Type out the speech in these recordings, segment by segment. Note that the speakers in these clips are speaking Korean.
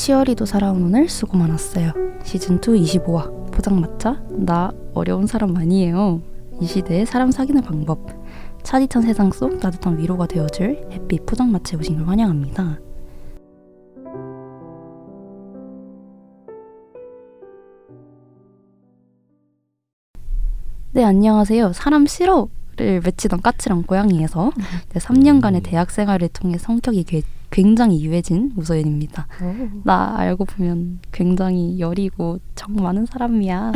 치어리도 살아온 오늘 수고 많았어요. 시즌2 25화 포장마차 나 어려운 사람 아니에요. 이 시대의 사람 사귀는 방법. 차디찬 세상 속 따뜻한 위로가 되어줄 햇빛 포장마차에 오신 걸 환영합니다. 네, 안녕하세요. 사람 싫어를 외치던 까칠한 고양이에서 3년간의 대학 생활을 통해 성격이 굉장히 유해진 우서연입니다. 나 알고 보면 굉장히 여리고 정 많은 사람이야.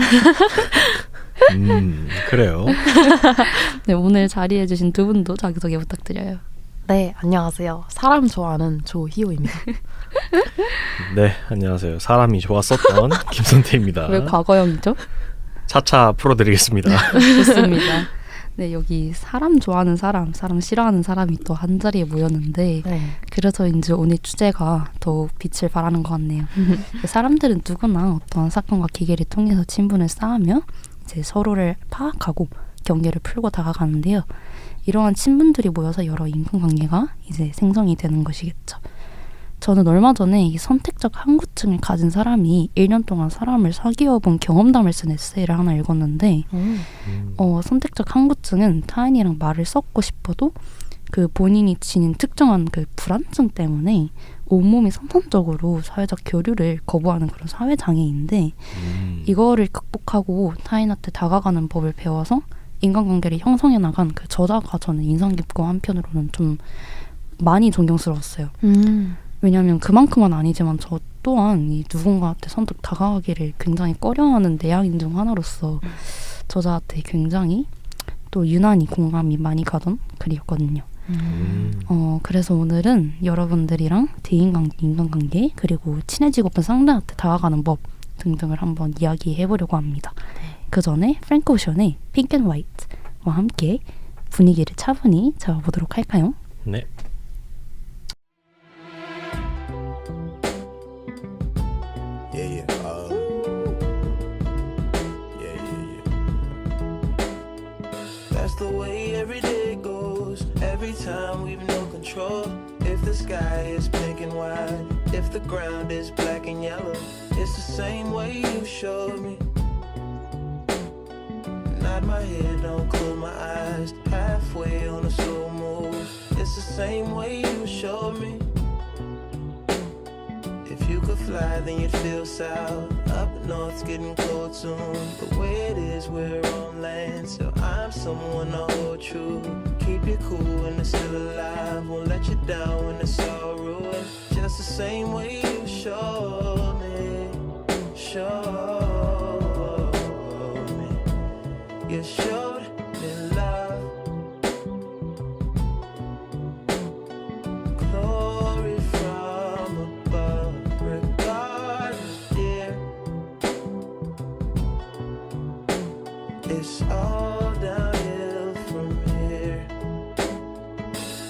그래요. 네, 오늘 자리해주신 두 분도 자기소개 부탁드려요. 네, 안녕하세요. 사람 좋아하는 조희호입니다. 네, 안녕하세요. 사람이 좋았었던 김선태입니다. 왜 과거형이죠? 차차 풀어드리겠습니다. 좋습니다. 네, 여기 사람 좋아하는 사람 싫어하는 사람이 또 한 자리에 모였는데 네. 그래서 이제 오늘 주제가 더욱 빛을 발하는 것 같네요. 사람들은 누구나 어떤 사건과 계기를 통해서 친분을 쌓으며 이제 서로를 파악하고 경계를 풀고 다가가는데요. 이러한 친분들이 모여서 여러 인간관계가 이제 생성이 되는 것이겠죠. 저는 얼마 전에 이 선택적 항구증을 가진 사람이 1년 동안 사람을 사귀어본 경험담을 쓴 에세이를 하나 읽었는데 선택적 항구증은 타인이랑 말을 섞고 싶어도 그 본인이 지닌 특정한 그 불안증 때문에 온몸이 선천적으로 사회적 교류를 거부하는 그런 사회장애인데 이거를 극복하고 타인한테 다가가는 법을 배워서 인간관계를 형성해 나간 그 저자가 저는 인상 깊고 한편으로는 좀 많이 존경스러웠어요. 왜냐하면 그만큼은 아니지만 저 또한 이 누군가한테 선뜻 다가가기를 굉장히 꺼려하는 내향인 중 하나로서 저자한테 굉장히 또 유난히 공감이 많이 가던 글이었거든요. 그래서 오늘은 여러분들이랑 대인관계, 인간관계 그리고 친해지고픈 상대한테 다가가는 법 등등을 한번 이야기해보려고 합니다. 그 전에 프랭크 오션의 핑크 앤 화이트와 함께 분위기를 차분히 잡아보도록 할까요? 네. That's the way every day goes. Every time we've no control. If the sky is pink and white, if the ground is black and yellow, it's the same way you showed me. Nod my head, don't close my eyes. Halfway on a slow move. It's the same way you showed me. If you could fly, then you'd feel south. Up north's getting cold soon. The way it is, we're on land, so I'm someone to hold true. Keep you cool when it's still alive. Won't let you down when it's all ruined. Just the same way you showed me. Showed me. You showed me love. Glory from above. Regardless, dear, it's all downhill from here.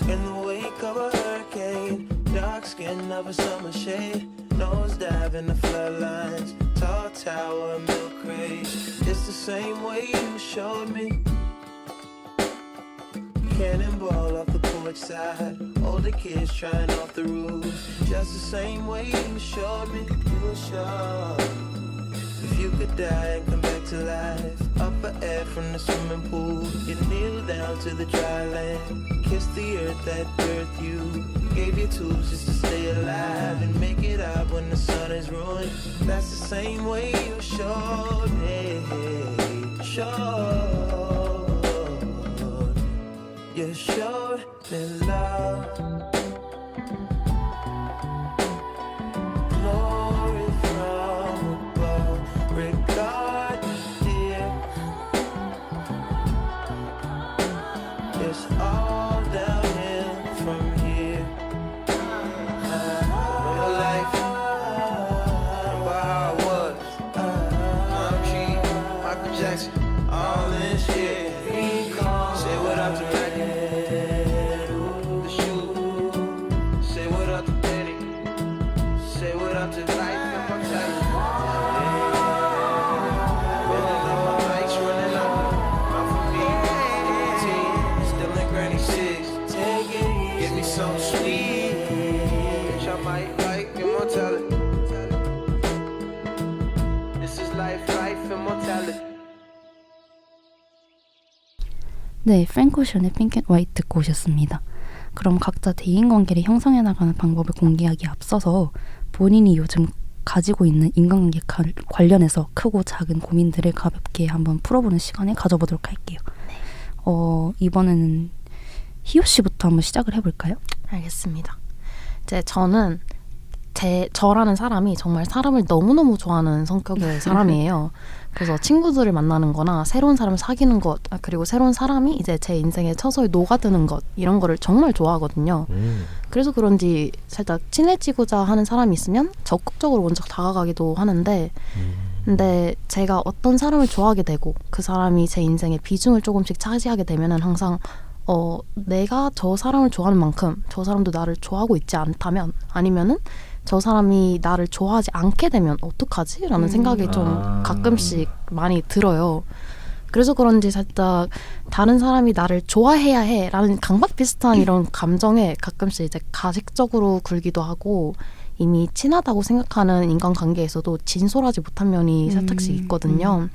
In the wake of a hurricane, dark skin of a summer shade, nosedive in the floodlines, tall tower, milk crate. It's the same way you showed me. Cannonball off the porch side, older kids trying off the roof. Just the same way you showed me. You showed. If you could die and come back to life, up for air from the swimming pool, you kneel down to the dry land, kiss the earth that birthed you, gave you tools just to stay alive and make it out when the sun is ruined. That's the same way you showed me. Showed. You showed me love. Glory from above. Regardless, dear, it's all downhill from here. Real life, remember how it was. I'm G, Michael Jackson, all in shit. Say what up to Reggie, the shoe. Say what up to Betty. Say what up to life and my child. Running up my bikes, running up. Not for me, 18, still in Granny 6. Take it easy. Get me something sweet, which I might like, get my talent. 네, 프랭크 오션의 핑크 앤 화이트 듣고 오셨습니다. 그럼 각자 대인관계를 형성해 나가는 방법을 공개하기에 앞서서 본인이 요즘 가지고 있는 인간관계 관련해서 크고 작은 고민들을 가볍게 한번 풀어보는 시간을 가져보도록 할게요. 이번에는 희호 씨부터 한번 시작을 해볼까요? 알겠습니다. 저는 저라는 사람이 정말 사람을 너무너무 좋아하는 성격의 사람이에요. 그래서 친구들을 만나는 거나 새로운 사람을 사귀는 것, 그리고 새로운 사람이 이제 제 인생에 서서히 녹아드는 것, 이런 거를 정말 좋아하거든요. 그래서 그런지 살짝 친해지고자 하는 사람이 있으면 적극적으로 먼저 다가가기도 하는데, 근데 제가 어떤 사람을 좋아하게 되고 그 사람이 제 인생의 비중을 조금씩 차지하게 되면은 항상 내가 저 사람을 좋아하는 만큼 저 사람도 나를 좋아하고 있지 않다면, 아니면은 저 사람이 나를 좋아하지 않게 되면 어떡하지? 라는 생각이 좀 가끔씩 많이 들어요. 그래서 그런지 살짝 다른 사람이 나를 좋아해야 해 라는 강박 비슷한 이런 감정에 가끔씩 이제 가식적으로 굴기도 하고, 이미 친하다고 생각하는 인간관계에서도 진솔하지 못한 면이 살짝씩 있거든요.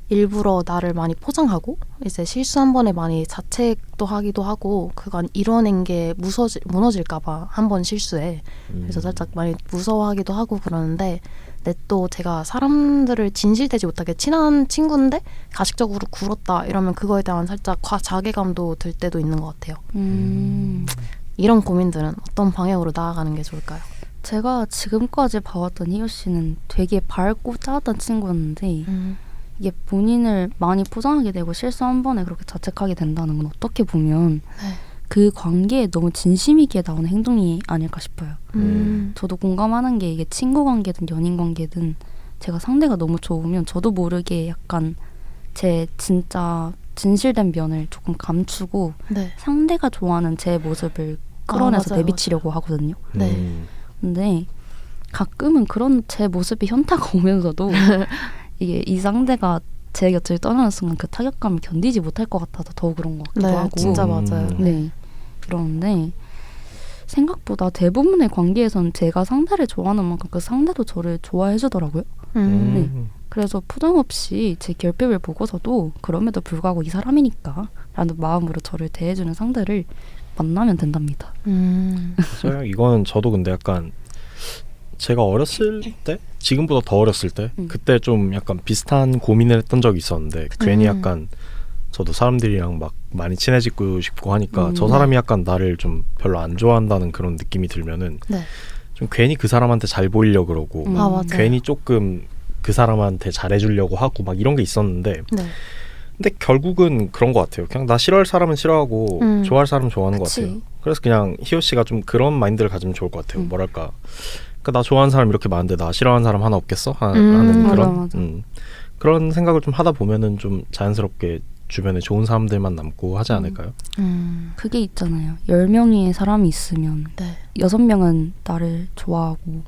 일부러 나를 많이 포장하고 이제 실수 한 번에 많이 자책도 하기도 하고, 그간 이뤄낸 게 무너질까 봐 한 번 실수에. 그래서 살짝 많이 무서워하기도 하고 그러는데, 근데 또 제가 사람들을 진실되지 못하게 친한 친구인데 가식적으로 굴었다 이러면 그거에 대한 살짝 자괴감도 들 때도 있는 것 같아요. 이런 고민들은 어떤 방향으로 나아가는 게 좋을까요? 제가 지금까지 봐왔던 희호 씨는 되게 밝고 짜았던 친구였는데 이게 본인을 많이 포장하게 되고 실수 한 번에 그렇게 자책하게 된다는 건 어떻게 보면 그 관계에 너무 진심이기에 나오는 행동이 아닐까 싶어요. 저도 공감하는 게, 이게 친구 관계든 연인 관계든 제가 상대가 너무 좋으면 저도 모르게 약간 제 진짜 진실된 면을 조금 감추고 상대가 좋아하는 제 모습을 끌어내서 맞아요, 내비치려고 하거든요. 네. 근데 가끔은 그런 제 모습이 현타가 오면서도 이게 이 상대가 제 곁을 떠나는 순간 그 타격감을 견디지 못할 것 같아서 더 그런 것 같기도 하고. 진짜 맞아요. 네, 그런데 생각보다 대부분의 관계에서는 제가 상대를 좋아하는 만큼 그 상대도 저를 좋아해 주더라고요. 네. 그래서 포장 없이 제 결핍을 보고서도 그럼에도 불구하고 이 사람이니까 라는 마음으로 저를 대해주는 상대를 만나면 된답니다. 맞아요. 이거는 저도 근데 약간 제가 어렸을 때, 지금보다 더 어렸을 때 그때 좀 약간 비슷한 고민을 했던 적이 있었는데 괜히 약간 저도 사람들이랑 막 많이 친해지고 싶고 하니까 저 사람이 약간 나를 좀 별로 안 좋아한다는 그런 느낌이 들면은 좀 괜히 그 사람한테 잘 보이려고 그러고 괜히 조금 그 사람한테 잘해주려고 하고 막 이런 게 있었는데 근데 결국은 그런 것 같아요. 그냥 나 싫어할 사람은 싫어하고 좋아할 사람은 좋아하는 것 같아요. 그래서 그냥 희호 씨가 좀 그런 마인드를 가지면 좋을 것 같아요. 뭐랄까, 그러니까 나 좋아하는 사람 이렇게 많은데 나 싫어하는 사람 하나 없겠어? 하는 그런 맞아. 그런 생각을 좀 하다 보면은 좀 자연스럽게 주변에 좋은 사람들만 남고 하지 않을까요? 그게 있잖아요. 10명의 사람이 있으면 6명은 나를 좋아하고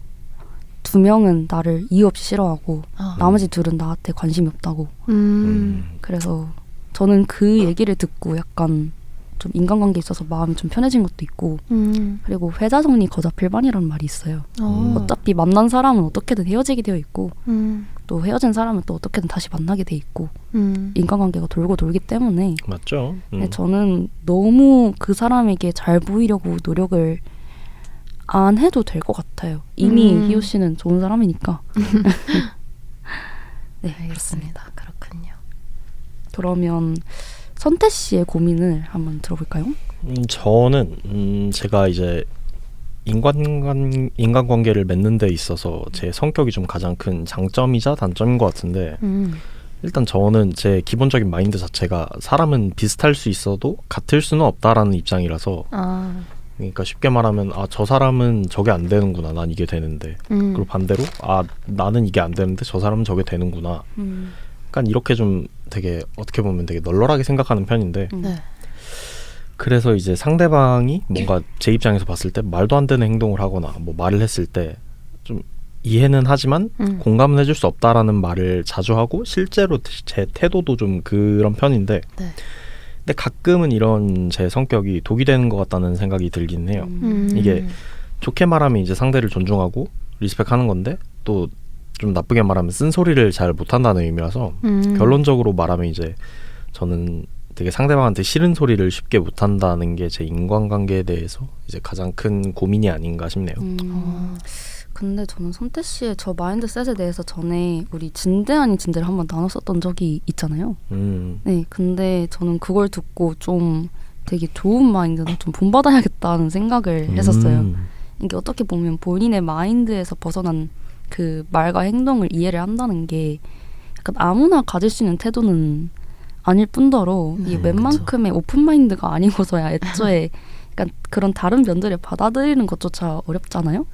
2명은 나를 이유 없이 싫어하고 나머지 2은 나한테 관심이 없다고. 그래서 저는 그 얘기를 듣고 약간 좀 인간관계에 있어서 마음이 좀 편해진 것도 있고, 그리고 회자정리 거자필반이라는 말이 있어요. 어차피 만난 사람은 어떻게든 헤어지게 되어 있고 또 헤어진 사람은 또 어떻게든 다시 만나게 돼 있고 인간관계가 돌고 돌기 때문에 맞죠. 근데 저는 너무 그 사람에게 잘 보이려고 노력을 안 해도 될 것 같아요. 이미 희호 씨는 좋은 사람이니까. 네, 알겠습니다. 그렇군요. 그러면 선태 씨의 고민을 한번 들어볼까요? 저는 제가 이제 인간관계를 맺는 데 있어서 제 성격이 좀 가장 큰 장점이자 단점인 것 같은데 일단 저는 제 기본적인 마인드 자체가 사람은 비슷할 수 있어도 같을 수는 없다라는 입장이라서 그러니까 쉽게 말하면 저 사람은 저게 안 되는구나, 난 이게 되는데 그리고 반대로 나는 이게 안 되는데 저 사람은 저게 되는구나. 약간 이렇게 좀 되게 어떻게 보면 되게 널널하게 생각하는 편인데 그래서 이제 상대방이 뭔가 제 입장에서 봤을 때 말도 안 되는 행동을 하거나 뭐 말을 했을 때 좀 이해는 하지만 공감은 해줄 수 없다라는 말을 자주 하고 실제로 제 태도도 좀 그런 편인데 근데 가끔은 이런 제 성격이 독이 되는 것 같다는 생각이 들긴 해요. 이게 좋게 말하면 이제 상대를 존중하고 리스펙하는 건데 또 좀 나쁘게 말하면 쓴소리를 잘 못한다는 의미라서 결론적으로 말하면 이제 저는 되게 상대방한테 싫은 소리를 쉽게 못한다는 게 제 인간관계에 대해서 이제 가장 큰 고민이 아닌가 싶네요. 근데 저는 선태 씨의 저 마인드셋에 대해서 전에 우리 진대 아닌 진대를 한번 나눴었던 적이 있잖아요. 네, 근데 저는 그걸 듣고 좀 되게 좋은 마인드나 좀 본받아야겠다는 생각을 했었어요. 이게 어떻게 보면 본인의 마인드에서 벗어난 그 말과 행동을 이해를 한다는 게 약간 아무나 가질 수 있는 태도는 아닐 뿐더러 이게 웬만큼의 오픈 마인드가 아니고서야 애초에 약간 그런 다른 면들을 받아들이는 것조차 어렵잖아요.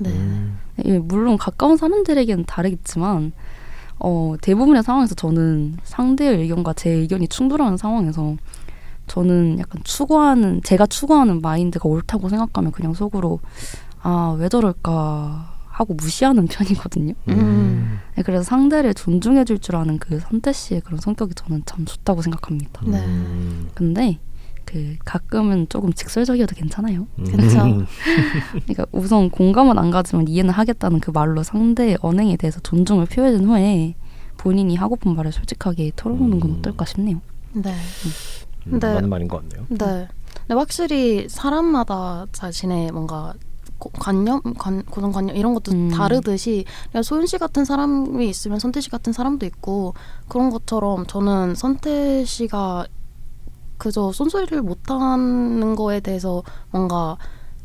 예, 물론 가까운 사람들에게는 다르겠지만 대부분의 상황에서 저는 상대의 의견과 제 의견이 충돌하는 상황에서 저는 약간 제가 추구하는 마인드가 옳다고 생각하면 그냥 속으로 왜 저럴까 하고 무시하는 편이거든요. 네, 그래서 상대를 존중해줄 줄 아는 그 선태 씨의 그런 성격이 저는 참 좋다고 생각합니다. 근데 가끔은 조금 직설적이어도 괜찮아요. 그렇죠. 그러니까 우선 공감은 안 가지만 이해는 하겠다는 그 말로 상대의 언행에 대해서 존중을 표해준 후에 본인이 하고픈 말을 솔직하게 털어놓는 건 어떨까 싶네요. 네. 맞는 말인 것 같네요. 네. 근데 확실히 사람마다 자신의 뭔가 고정관념 이런 것도 다르듯이 그냥 소윤 씨 같은 사람이 있으면 선태 씨 같은 사람도 있고 그런 것처럼 저는 선태 씨가 그저 쏜소리를 못하는 거에 대해서 뭔가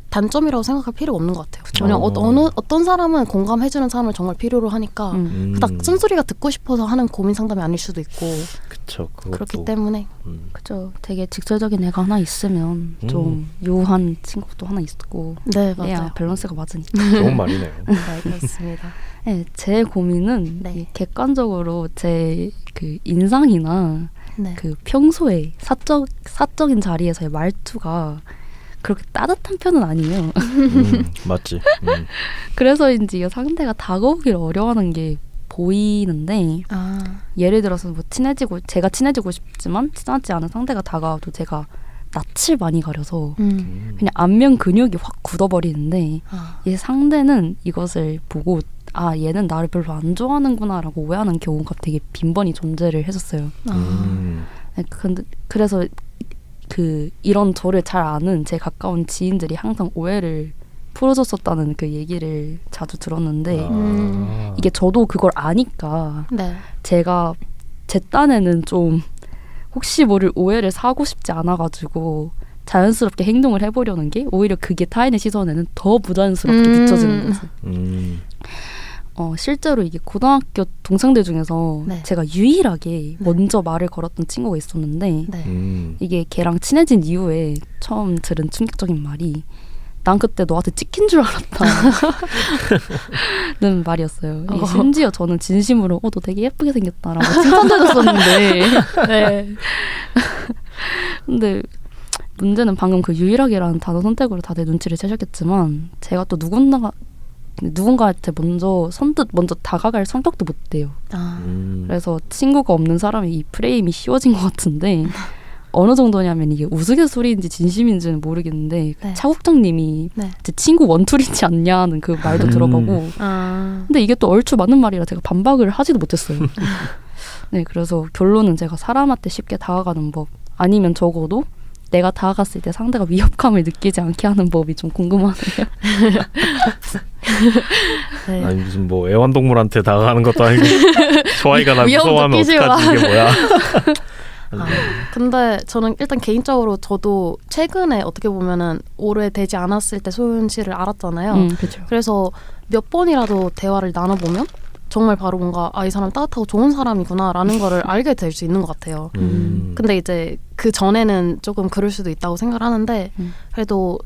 단점이라고 생각할 필요가 없는 것 같아요. 왜냐면 어떤 사람은 공감해주는 사람을 정말 필요로 하니까 딱 쓴소리가 듣고 싶어서 하는 고민 상담이 아닐 수도 있고 그쵸, 그렇기 때문에 그죠. 되게 직설적인 애가 하나 있으면 좀 유한 친구도 하나 있고 네, 맞아요. 해야 밸런스가 맞으니까. 좋은 말이네요. 네, 그렇습니다. 네, 제 고민은 네. 객관적으로 제 그 인상이나 네. 그 평소에 사적인 자리에서의 말투가 그렇게 따뜻한 편은 아니에요. 맞지. 그래서인지 상대가 다가오기를 어려워하는 게 보이는데 예를 들어서 뭐 제가 친해지고 싶지만 친하지 않은 상대가 다가와도 제가 낯을 많이 가려서 그냥 안면 근육이 확 굳어버리는데 이 상대는 이것을 보고 얘는 나를 별로 안 좋아하는구나 라고 오해하는 경우가 되게 빈번히 존재를 했었어요. 네, 그래서 이런 저를 잘 아는 제 가까운 지인들이 항상 오해를 풀어줬었다는 그 얘기를 자주 들었는데 이게 저도 그걸 아니까 네. 제가 제 딴에는 좀 혹시 모를 오해를 사고 싶지 않아가지고 자연스럽게 행동을 해보려는 게 오히려 그게 타인의 시선에는 더 부자연스럽게 비춰지는 거지. 실제로 이게 고등학교 동창들 중에서 네. 제가 유일하게 먼저 말을 걸었던 친구가 있었는데 네. 이게 걔랑 친해진 이후에 처음 들은 충격적인 말이 난 그때 너한테 찍힌 줄 알았다 는 말이었어요. 이게 심지어 저는 진심으로 너 되게 예쁘게 생겼다라고 칭찬도 해줬었는데 네. 근데 문제는 방금 그 유일하게라는 단어 선택으로 다들 눈치를 채셨겠지만 제가 또 누군가한테 선뜻 먼저 다가갈 성격도 못 돼요. 그래서 친구가 없는 사람이 이 프레임이 씌워진 것 같은데 어느 정도냐면 이게 우스갯소리인지 진심인지는 모르겠는데 네. 차국장님이 네. 제 친구 원툴이지 않냐는 그 말도 들어보고 근데 이게 또 얼추 맞는 말이라 제가 반박을 하지도 못했어요. 네, 그래서 결론은 제가 사람한테 쉽게 다가가는 법 아니면 적어도 내가 다가갔을 때 상대가 위협감을 느끼지 않게 하는 법이 좀 궁금하네요. 네. 아니 무슨 뭐 애완동물한테 다가가는 것도 아니고 저 아이가 나 위험 무서워하면 느끼지 어떡하지 이게 뭐야. 근데 저는 일단 개인적으로 저도 최근에 어떻게 보면은 오래되지 않았을 때 소윤 씨를 알았잖아요. 그렇죠. 그래서 몇 번이라도 대화를 나눠보면 정말 바로 뭔가 이 사람 따뜻하고 좋은 사람이구나라는 거를 알게 될 수 있는 것 같아요. 근데 이제 그 전에는 조금 그럴 수도 있다고 생각을 하는데 그래도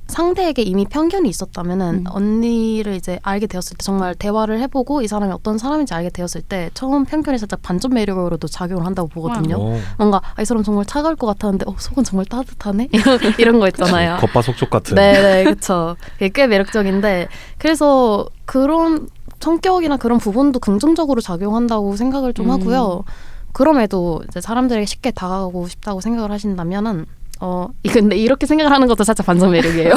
상대에게 이미 편견이 있었다면은 언니를 이제 알게 되었을 때 정말 대화를 해보고 이 사람이 어떤 사람인지 알게 되었을 때 처음 편견이 살짝 반전 매력으로도 작용을 한다고 보거든요. 뭔가 이 사람 정말 차가울 것 같았는데 속은 정말 따뜻하네? 이런 거 있잖아요. 겉바속촉 같은. 네, 그렇죠. 꽤 매력적인데 그래서 그런 성격이나 그런 부분도 긍정적으로 작용한다고 생각을 좀 하고요. 그럼에도 이제 사람들에게 쉽게 다가가고 싶다고 생각을 하신다면은 근데 이렇게 생각을 하는 것도 살짝 반전 매력이에요.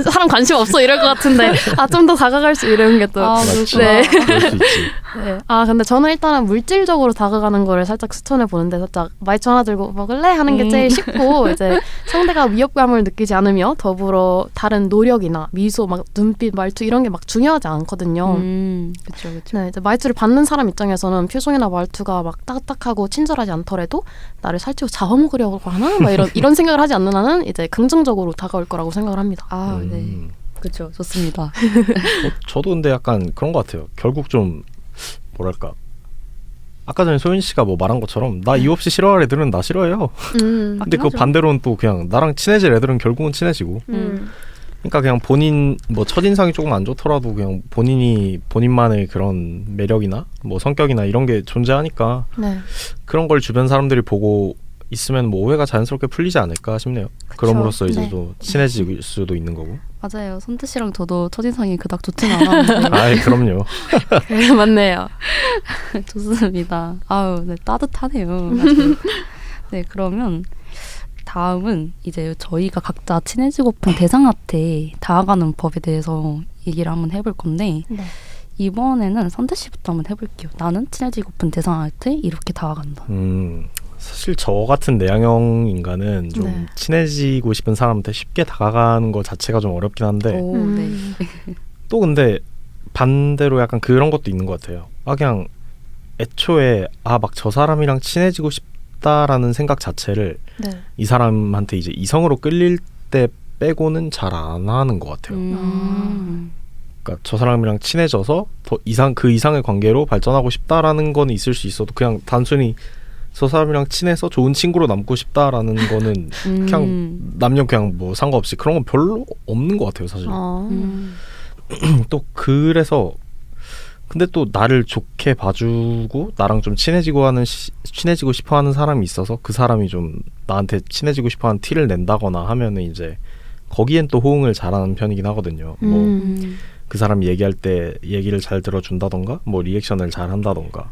사람 관심 없어 이럴 것 같은데 좀 더 다가갈 수 이런 게 또 맞지. 네. 그럴 수 있지. 네. 아 근데 저는 일단은 물질적으로 다가가는 거를 살짝 추천해 보는데 살짝 말투 하나 들고 먹을래 하는 게 제일 쉽고 이제 상대가 위협감을 느끼지 않으며 더불어 다른 노력이나 미소, 막 눈빛, 말투 이런 게 막 중요하지 않거든요. 그렇죠, 그렇죠. 네, 이제 말투를 받는 사람 입장에서는 표정이나 말투가 막 딱딱하고 친절하지 않더라도 나를 살찌고 잡아먹으려고 하나? 막 이런 생각을 하지 않는 한은 이제 긍정적으로 다가올 거라고 생각을 합니다. 아, 네. 그렇죠. 좋습니다. 저도 근데 약간 그런 것 같아요. 결국 좀 뭐랄까, 아까 전에 소윤 씨가 뭐 말한 것처럼 나 이유 없이 싫어할 애들은 나 싫어해요. 근데 그 하죠. 반대로는 또 그냥 나랑 친해질 애들은 결국은 친해지고. 그러니까 그냥 본인 뭐 첫인상이 조금 안 좋더라도 그냥 본인이 본인만의 그런 매력이나 뭐 성격이나 이런 게 존재하니까 네. 그런 걸 주변 사람들이 보고 있으면 뭐 오해가 자연스럽게 풀리지 않을까 싶네요. 그럼으로써 이제 네. 또 친해질 수도 있는 거고. 맞아요. 선태 씨랑 저도 첫인상이 그닥 좋지는 않았는데 아이 그럼요. 네, 맞네요. 좋습니다. 아우, 네, 따뜻하네요. 아주. 네, 그러면 다음은 이제 저희가 각자 친해지고픈 대상한테 다가가는 법에 대해서 얘기를 한번 해볼 건데 네. 이번에는 선태 씨부터 한번 해볼게요. 나는 친해지고픈 대상한테 이렇게 다가간다. 사실 저 같은 내향형 인간은 좀 네. 친해지고 싶은 사람한테 쉽게 다가가는 것 자체가 좀 어렵긴 한데 오, 네. 또 근데 반대로 약간 그런 것도 있는 것 같아요. 아 그냥 애초에 막 저 사람이랑 친해지고 싶다라는 생각 자체를 네. 이 사람한테 이제 이성으로 끌릴 때 빼고는 잘 안 하는 것 같아요. 그러니까 저 사람이랑 친해져서 더 그 이상의 관계로 발전하고 싶다라는 건 있을 수 있어도 그냥 단순히 저 사람이랑 친해서 좋은 친구로 남고 싶다라는 거는 그냥 남녀 그냥 뭐 상관없이 그런 건 별로 없는 것 같아요, 사실. 또 그래서 근데 또 나를 좋게 봐주고 나랑 좀 친해지고 싶어하는 사람이 있어서 그 사람이 좀 나한테 친해지고 싶어하는 티를 낸다거나 하면은 이제 거기엔 또 호응을 잘하는 편이긴 하거든요. 뭐 그 사람이 얘기할 때 얘기를 잘 들어준다던가 뭐 리액션을 잘 한다던가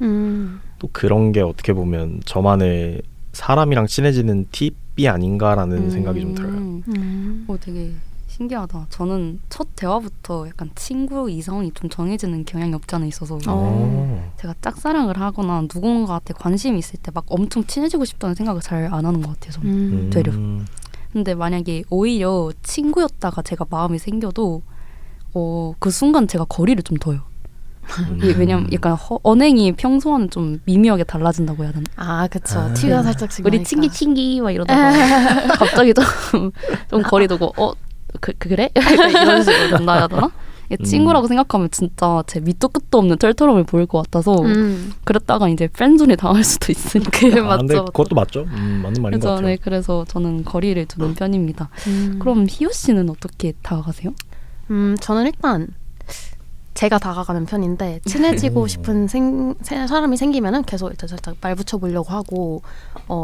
또 그런 게 어떻게 보면 저만의 사람이랑 친해지는 팁이 아닌가라는 생각이 좀 들어요. 되게 신기하다. 저는 첫 대화부터 약간 친구 이성이 좀 정해지는 경향이 없지 않아 있어서 제가 짝사랑을 하거나 누군가한테 관심이 있을 때 막 엄청 친해지고 싶다는 생각을 잘 안 하는 것 같아요. 저는 되려. 근데 만약에 오히려 친구였다가 제가 마음이 생겨도 그 순간 제가 거리를 좀 둬요. 왜냐면 약간 언행이 평소와는 좀 미묘하게 달라진다고 해야 되나? 아 그쵸. 티가 살짝 지금 우리 친기 막 이러다가 갑자기 좀 거리 두고 그래? 이런 식으로 된다 해야 되나? 친구라고 생각하면 진짜 제 밑도 끝도 없는 털털함을 보일 것 같아서 그랬다가 이제 프렌즈존에 당할 수도 있으니까. 근데 그것도 맞죠? 맞는 말인 것 같아요. 네, 그래서 저는 거리를 두는 편입니다. 그럼 희호 씨는 어떻게 다가가세요? 저는 일단 제가 다가가는 편인데 친해지고 싶은 사람이 생기면은 계속 일단 살짝 말 붙여보려고 하고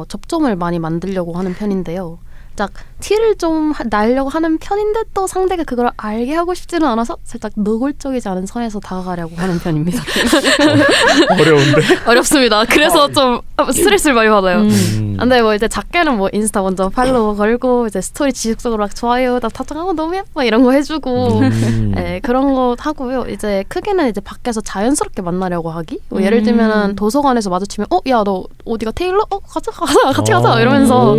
접점을 많이 만들려고 하는 편인데요. 살짝 티를 좀 날려고 하는 편인데 또 상대가 그걸 알게 하고 싶지는 않아서 살짝 노골적이지 않은 선에서 다가가려고 하는 편입니다. 어려운데? 어렵습니다. 그래서 좀 스트레스를 많이 받아요. 근데 뭐 이제 작게는 뭐 인스타 먼저 팔로우 걸고 이제 스토리 지속적으로 막 좋아요 나 답장하고 너무 예뻐 이런 거 해주고 네, 그런 거 하고요. 이제 크게는 이제 밖에서 자연스럽게 만나려고 하기. 뭐 예를 들면은 도서관에서 마주치면 야 너 어디가 테일러? 같이 가자 이러면서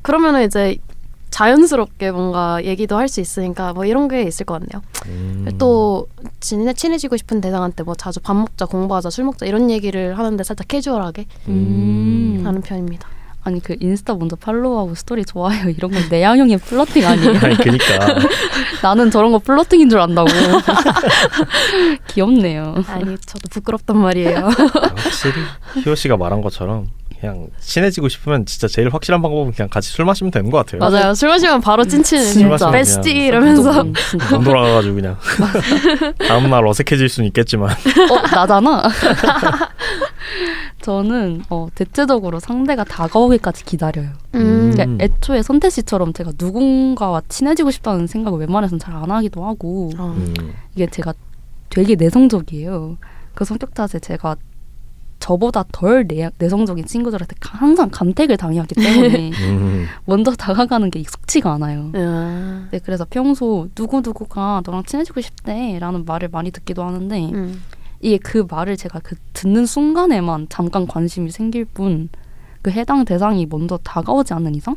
그러면은 이제 자연스럽게 뭔가 얘기도 할 수 있으니까 뭐 이런 게 있을 것 같네요. 또 친해지고 싶은 대상한테 뭐 자주 밥 먹자, 공부하자, 술 먹자 이런 얘기를 하는데 살짝 캐주얼하게 하는 편입니다. 아니 그 인스타 먼저 팔로우하고 스토리 좋아요 이런 건 내향형의 플러팅 아니에요? 아니 그니까 나는 저런 거 플러팅인 줄 안다고. 귀엽네요. 아니 저도 부끄럽단 말이에요. 확실히 희호 씨가 말한 것처럼 그냥 친해지고 싶으면 진짜 제일 확실한 방법은 그냥 같이 술 마시면 되는 것 같아요. 맞아요. 술 마시면 바로 찐친은 진짜. 베스티 이러면서 돈 돌아가가지고 그냥 다음날 어색해질 수는 있겠지만 나잖아. 저는 대체적으로 상대가 다가오기까지 기다려요. 그러니까 애초에 선태 씨처럼 제가 누군가와 친해지고 싶다는 생각을 웬만해서는 잘 안 하기도 하고 이게 제가 되게 내성적이에요. 그 성격 탓에 제가 저보다 덜 내성적인 친구들한테 항상 간택을 당해왔기 때문에 먼저 다가가는 게 익숙치가 않아요. 네, 그래서 평소 누구누구가 너랑 친해지고 싶대 라는 말을 많이 듣기도 하는데 이게 그 말을 제가 그 듣는 순간에만 잠깐 관심이 생길 뿐 그 해당 대상이 먼저 다가오지 않는 이상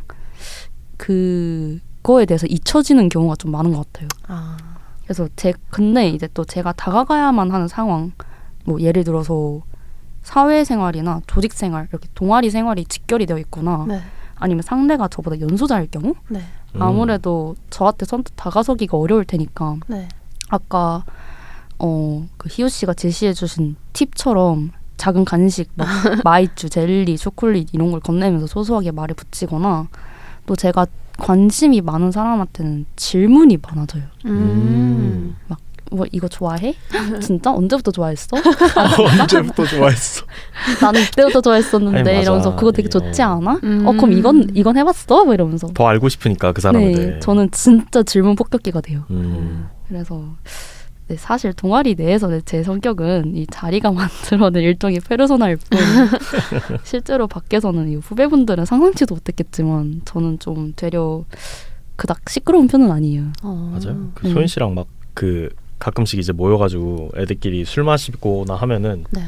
그거에 대해서 잊혀지는 경우가 좀 많은 것 같아요. 그래서 근데 이제 또 제가 다가가야만 하는 상황, 뭐 예를 들어서 사회생활이나 조직생활, 이렇게 동아리 생활이 직결이 되어 있거나 네. 아니면 상대가 저보다 연소자일 경우 네. 아무래도 저한테 선뜻 다가서기가 어려울 테니까 네. 아까 그 희우 씨가 제시해주신 팁처럼 작은 간식, 막 마이쮸, 젤리, 초콜릿 이런 걸 건네면서 소소하게 말을 붙이거나 또 제가 관심이 많은 사람한테는 질문이 많아져요. 막 뭐 이거 좋아해? 진짜? 언제부터 좋아했어? 언제부터 좋아했어? 나는 이때부터 좋아했었는데 아니, 맞아. 이러면서 그거 되게 좋지 예. 않아? 그럼 이건 해봤어? 뭐 이러면서 더 알고 싶으니까 그 사람에 대해. 네, 저는 진짜 질문 폭격기가 돼요. 그래서 네, 사실 동아리 내에서는 제 성격은 이 자리가 만들어낸 일종의 페르소나일 뿐 실제로 밖에서는 이 후배분들은 상상치도 못했겠지만 저는 좀 되려 그닥 시끄러운 편은 아니에요. 맞아요. 그 소연 씨랑 막 그 가끔씩 이제 모여가지고 애들끼리 술 마시거나 하면은 네.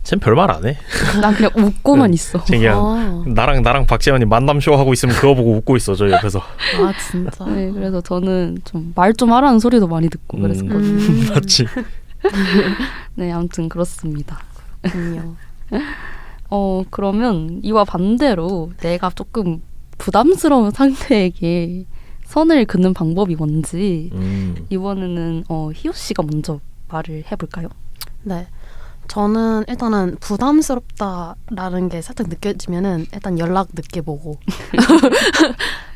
쟨 별말 안 해. 난 그냥 웃고만 있어. 그냥 나랑 박재현이 만남쇼 하고 있으면 그거 보고 웃고 있어 저 옆에서. 아 진짜. 네, 그래서 저는 좀 말 좀 하라는 소리도 많이 듣고 그랬었거든요. 맞지. 네, 아무튼 그렇습니다. 그렇군요. 그러면 이와 반대로 내가 조금 부담스러운 상대에게 선을 긋는 방법이 뭔지 이번에는 희우 씨가 먼저 말을 해볼까요? 네. 저는 일단은 부담스럽다라는 게 살짝 느껴지면은 일단 연락 늦게 보고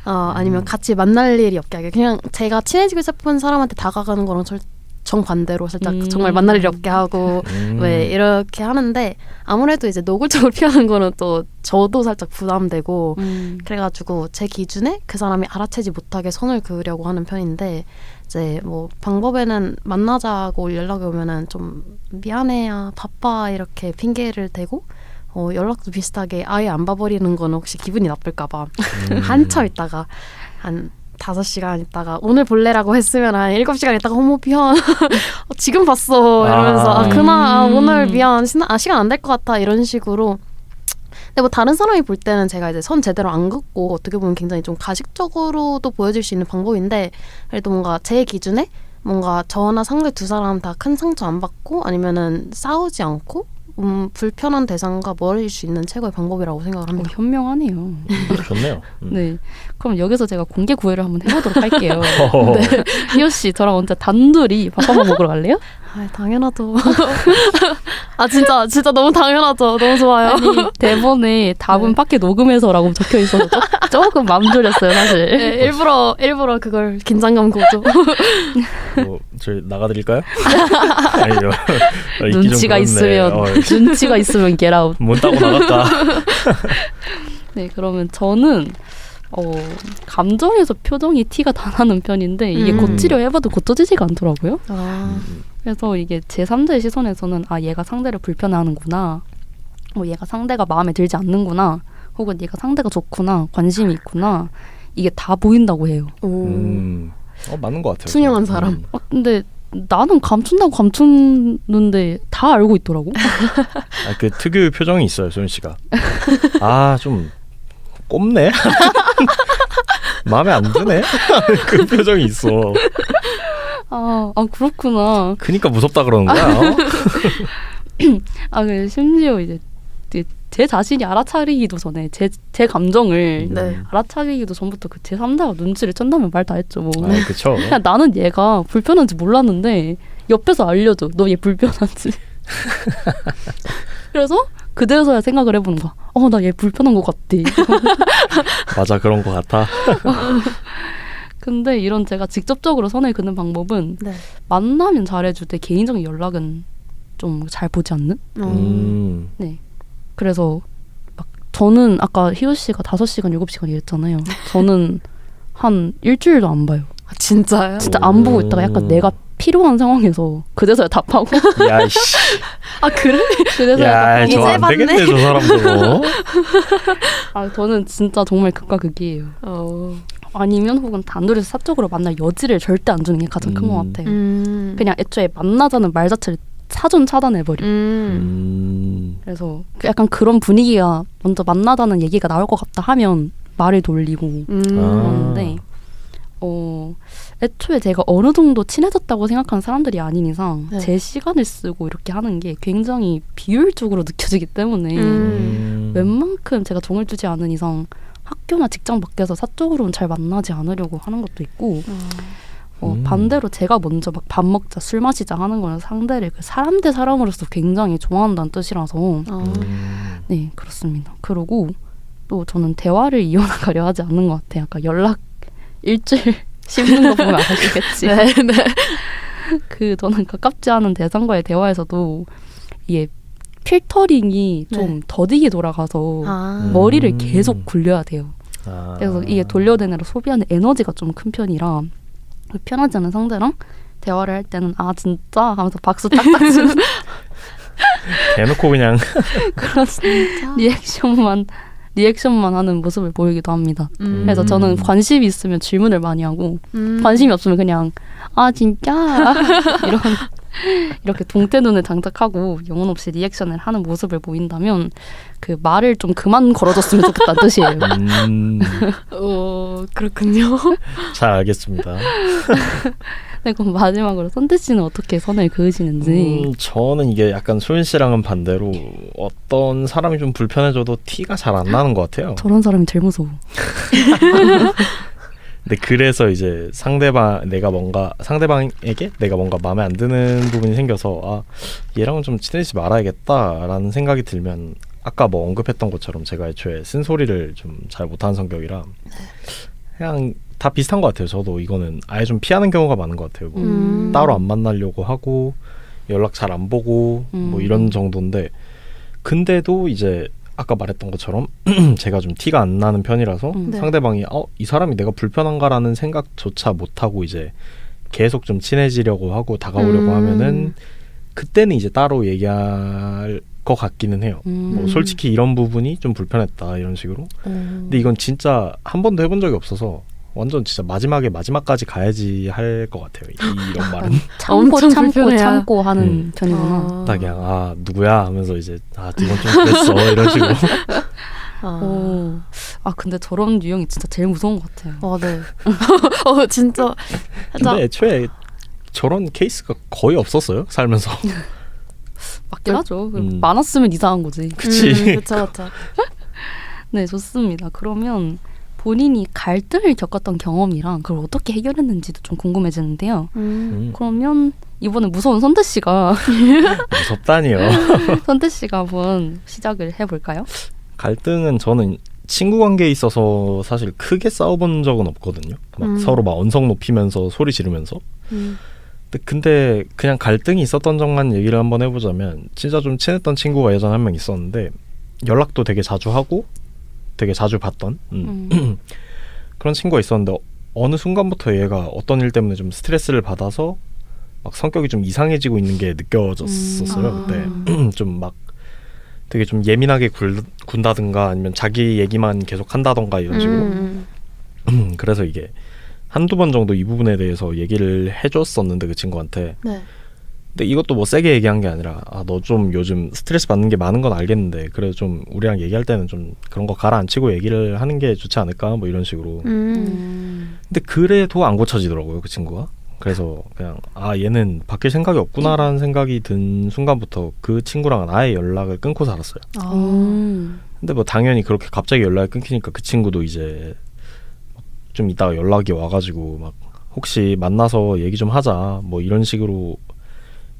아니면 같이 만날 일이 없게 하게 그냥 제가 친해지고 싶은 사람한테 다가가는 거랑 정반대로 살짝 정말 만날 일이 없게 하고 왜 이렇게 하는데 아무래도 이제 노골적으로 피하는 거는 또 저도 살짝 부담되고 그래가지고 제 기준에 그 사람이 알아채지 못하게 선을 그으려고 하는 편인데 이제 뭐 방법에는 만나자고 연락이 오면은 좀 미안해야 바빠 이렇게 핑계를 대고 연락도 비슷하게 아예 안 봐버리는 거는 혹시 기분이 나쁠까봐 한참 있다가 한 5시간 있다가 오늘 볼래라고 했으면 한 7시간 있다가 어머 미안 지금 봤어 이러면서 그날 오늘 미안 시간 안 될 것 같아 이런 식으로. 근데 뭐 다른 사람이 볼 때는 제가 이제 선 제대로 안 긋고 어떻게 보면 굉장히 좀 가식적으로도 보여질 수 있는 방법인데 그래도 뭔가 제 기준에 뭔가 저나 상대 두 사람 다 큰 상처 안 받고 아니면은 싸우지 않고 불편한 대상과 멀어질 수 있는 최고의 방법이라고 생각을 합니다. 현명하네요. 좋네요. 네, 그럼 여기서 제가 공개 구애를 한번 해보도록 할게요. 네, 희우 씨, 저랑 언제 단둘이 밥 한번 먹으러 갈래요? 아, 당연하죠. 아 진짜 너무 당연하죠. 너무 좋아요. 아니, 대본에 답은 밖에 녹음해서라고 적혀 있어서 조금 마음 졸였어요, 사실. 네, 일부러 그걸 긴장감 고조. 저희 나가드릴까요? 아니요. 눈치가 있으면 눈치가 있으면 get out. 문 따고 나갔다. 네, 그러면 저는 감정에서 표정이 티가 다 나는 편인데 이게 고치려 해봐도 고쳐지지가 않더라고요. 그래서 이게 제3자의 시선에서는 얘가 상대를 불편해하는구나, 얘가 상대가 마음에 들지 않는구나, 혹은 얘가 상대가 좋구나, 관심이 있구나, 이게 다 보인다고 해요. 맞는 것 같아요. 투명한 사람. 근데 나는 감춘다고 감추는데 다 알고 있더라고. 그 특유의 표정이 있어요, 소연 씨가. 좀 꼽네? 마음에 안 드네? 그 표정이 있어. 그렇구나. 그니까 무섭다 그러는 거야. 심지어 이제 제 자신이 알아차리기도 전에 제 감정을 알아차리기도 전부터 그 제3자가 눈치를 챘다면 말 다 했죠. 뭐. 그쵸. 그냥 나는 얘가 불편한지 몰랐는데 옆에서 알려줘. 너 얘 불편한지. 그래서 그때서야 생각을 해보는 거야. 나 얘 불편한 것 같아. 맞아, 그런 것 같아. 근데 이런 제가 직접적으로 선을 그는 방법은 만나면 잘해줄 때 개인적인 연락은 좀 잘 보지 않는? 네. 그래서 막 저는 아까 희우 씨가 5시간, 7시간 이랬잖아요. 저는 한 일주일도 안 봐요. 진짜요? 진짜 안 보고 있다가 약간 내가 필요한 상황에서 그제서야 답하고. 야이씨. 그래? 그래서야 저 안 되겠네, 저 사람도. 저는 진짜 정말 극과 극이에요. 아니면 혹은 단둘이서 사적으로 만날 여지를 절대 안 주는 게 가장 큰 것 같아요. 그냥 애초에 만나자는 말 자체를 사전 차단해버려. 그래서 약간 그런 분위기가 먼저 만나자는 얘기가 나올 것 같다 하면 말을 돌리고 그러는데 애초에 제가 어느 정도 친해졌다고 생각하는 사람들이 아닌 이상 네. 제 시간을 쓰고 이렇게 하는 게 굉장히 비효율적으로 느껴지기 때문에 웬만큼 제가 정을 두지 않은 이상 학교나 직장 밖에서 사적으로는 잘 만나지 않으려고 하는 것도 있고 반대로 제가 먼저 막 밥 먹자 술 마시자 하는 거는 상대를 그 사람 대 사람으로서 굉장히 좋아한다는 뜻이라서 네 그렇습니다. 그리고 또 저는 대화를 이어나가려 하지 않는 것 같아요. 약간 연락 일주일 씹는 거 보면 아시겠지. 네. 그 저는 가깝지 않은 대상과의 대화에서도 이게 필터링이 좀 더디게 돌아가서 머리를 계속 굴려야 돼요. 그래서 이게 돌려대느라 소비하는 에너지가 좀 큰 편이라 편하지 않은 상대랑 대화를 할 때는 아 진짜 하면서 박수 딱딱 치는 대놓고 그냥 그런 리액션만 하는 모습을 보이기도 합니다. 그래서 저는 관심이 있으면 질문을 많이 하고 관심이 없으면 그냥 아 진짜 이렇게 동태 눈을 장착하고 영혼 없이 리액션을 하는 모습을 보인다면 그 말을 좀 그만 걸어줬으면 좋겠다는 뜻이에요. 그렇군요. 잘 알겠습니다. 네, 그럼 마지막으로 선태 씨는 어떻게 선을 그으시는지. 저는 이게 약간 소윤 씨랑은 반대로 어떤 사람이 좀 불편해져도 티가 잘 안 나는 것 같아요. 저런 사람이 제일 무서워. 근데 그래서 이제 상대방에게 내가 뭔가 마음에 안 드는 부분이 생겨서 아 얘랑은 좀 친해지지 말아야겠다라는 생각이 들면 아까 뭐 언급했던 것처럼 제가 애초에 쓴소리를 좀 잘 못하는 성격이라 그냥 다 비슷한 것 같아요. 저도 이거는 아예 좀 피하는 경우가 많은 것 같아요. 뭐 따로 안 만나려고 하고 연락 잘 안 보고 뭐 이런 정도인데 근데도 이제 아까 말했던 것처럼 제가 좀 티가 안 나는 편이라서 상대방이 이 사람이 내가 불편한가라는 생각조차 못하고 이제 계속 좀 친해지려고 하고 다가오려고 하면은 그때는 이제 따로 얘기할 것 같기는 해요. 뭐 솔직히 이런 부분이 좀 불편했다 이런 식으로. 근데 이건 진짜 한 번도 해본 적이 없어서 완전 진짜 마지막까지 가야지 할 것 같아요. 이런 말은 참고 하는 편이구나. 딱 그냥 누구야 하면서 이제 이건 좀 그랬어 이런 식으로. 근데 저런 유형이 진짜 제일 무서운 것 같아요. 네. 진짜. 근데 애초에 저런 케이스가 거의 없었어요 살면서. 맞긴 하죠. 많았으면 이상한 거지. 그치. 그쵸. 네, 좋습니다. 그러면 본인이 갈등을 겪었던 경험이랑 그걸 어떻게 해결했는지도 좀 궁금해지는데요. 그러면 이번에 무서운 선태 씨가 무섭다니요. 선태 씨가 한번 시작을 해볼까요? 갈등은 저는 친구 관계에 있어서 사실 크게 싸워본 적은 없거든요. 막 서로 막 언성 높이면서 소리 지르면서. 근데 그냥 갈등이 있었던 적만 얘기를 한번 해보자면 진짜 좀 친했던 친구가 예전에 한 명 있었는데 연락도 되게 자주 하고 되게 자주 봤던 그런 친구가 있었는데 어느 순간부터 얘가 어떤 일 때문에 좀 스트레스를 받아서 막 성격이 좀 이상해지고 있는 게 느껴졌었어요. 그때 좀 막 되게 좀 예민하게 군다든가 아니면 자기 얘기만 계속 한다던가 이런 식으로 그래서 이게 한두 번 정도 이 부분에 대해서 얘기를 해줬었는데 그 친구한테 근데 이것도 뭐 세게 얘기한 게 아니라 너 좀 요즘 스트레스 받는 게 많은 건 알겠는데 그래도 좀 우리랑 얘기할 때는 좀 그런 거 가라앉히고 얘기를 하는 게 좋지 않을까 뭐 이런 식으로 근데 그래도 안 고쳐지더라고요 그 친구가. 그래서 그냥 얘는 바뀔 생각이 없구나라는 생각이 든 순간부터 그 친구랑은 아예 연락을 끊고 살았어요. 근데 뭐 당연히 그렇게 갑자기 연락이 끊기니까 그 친구도 이제 좀 이따가 연락이 와가지고 막 혹시 만나서 얘기 좀 하자 뭐 이런 식으로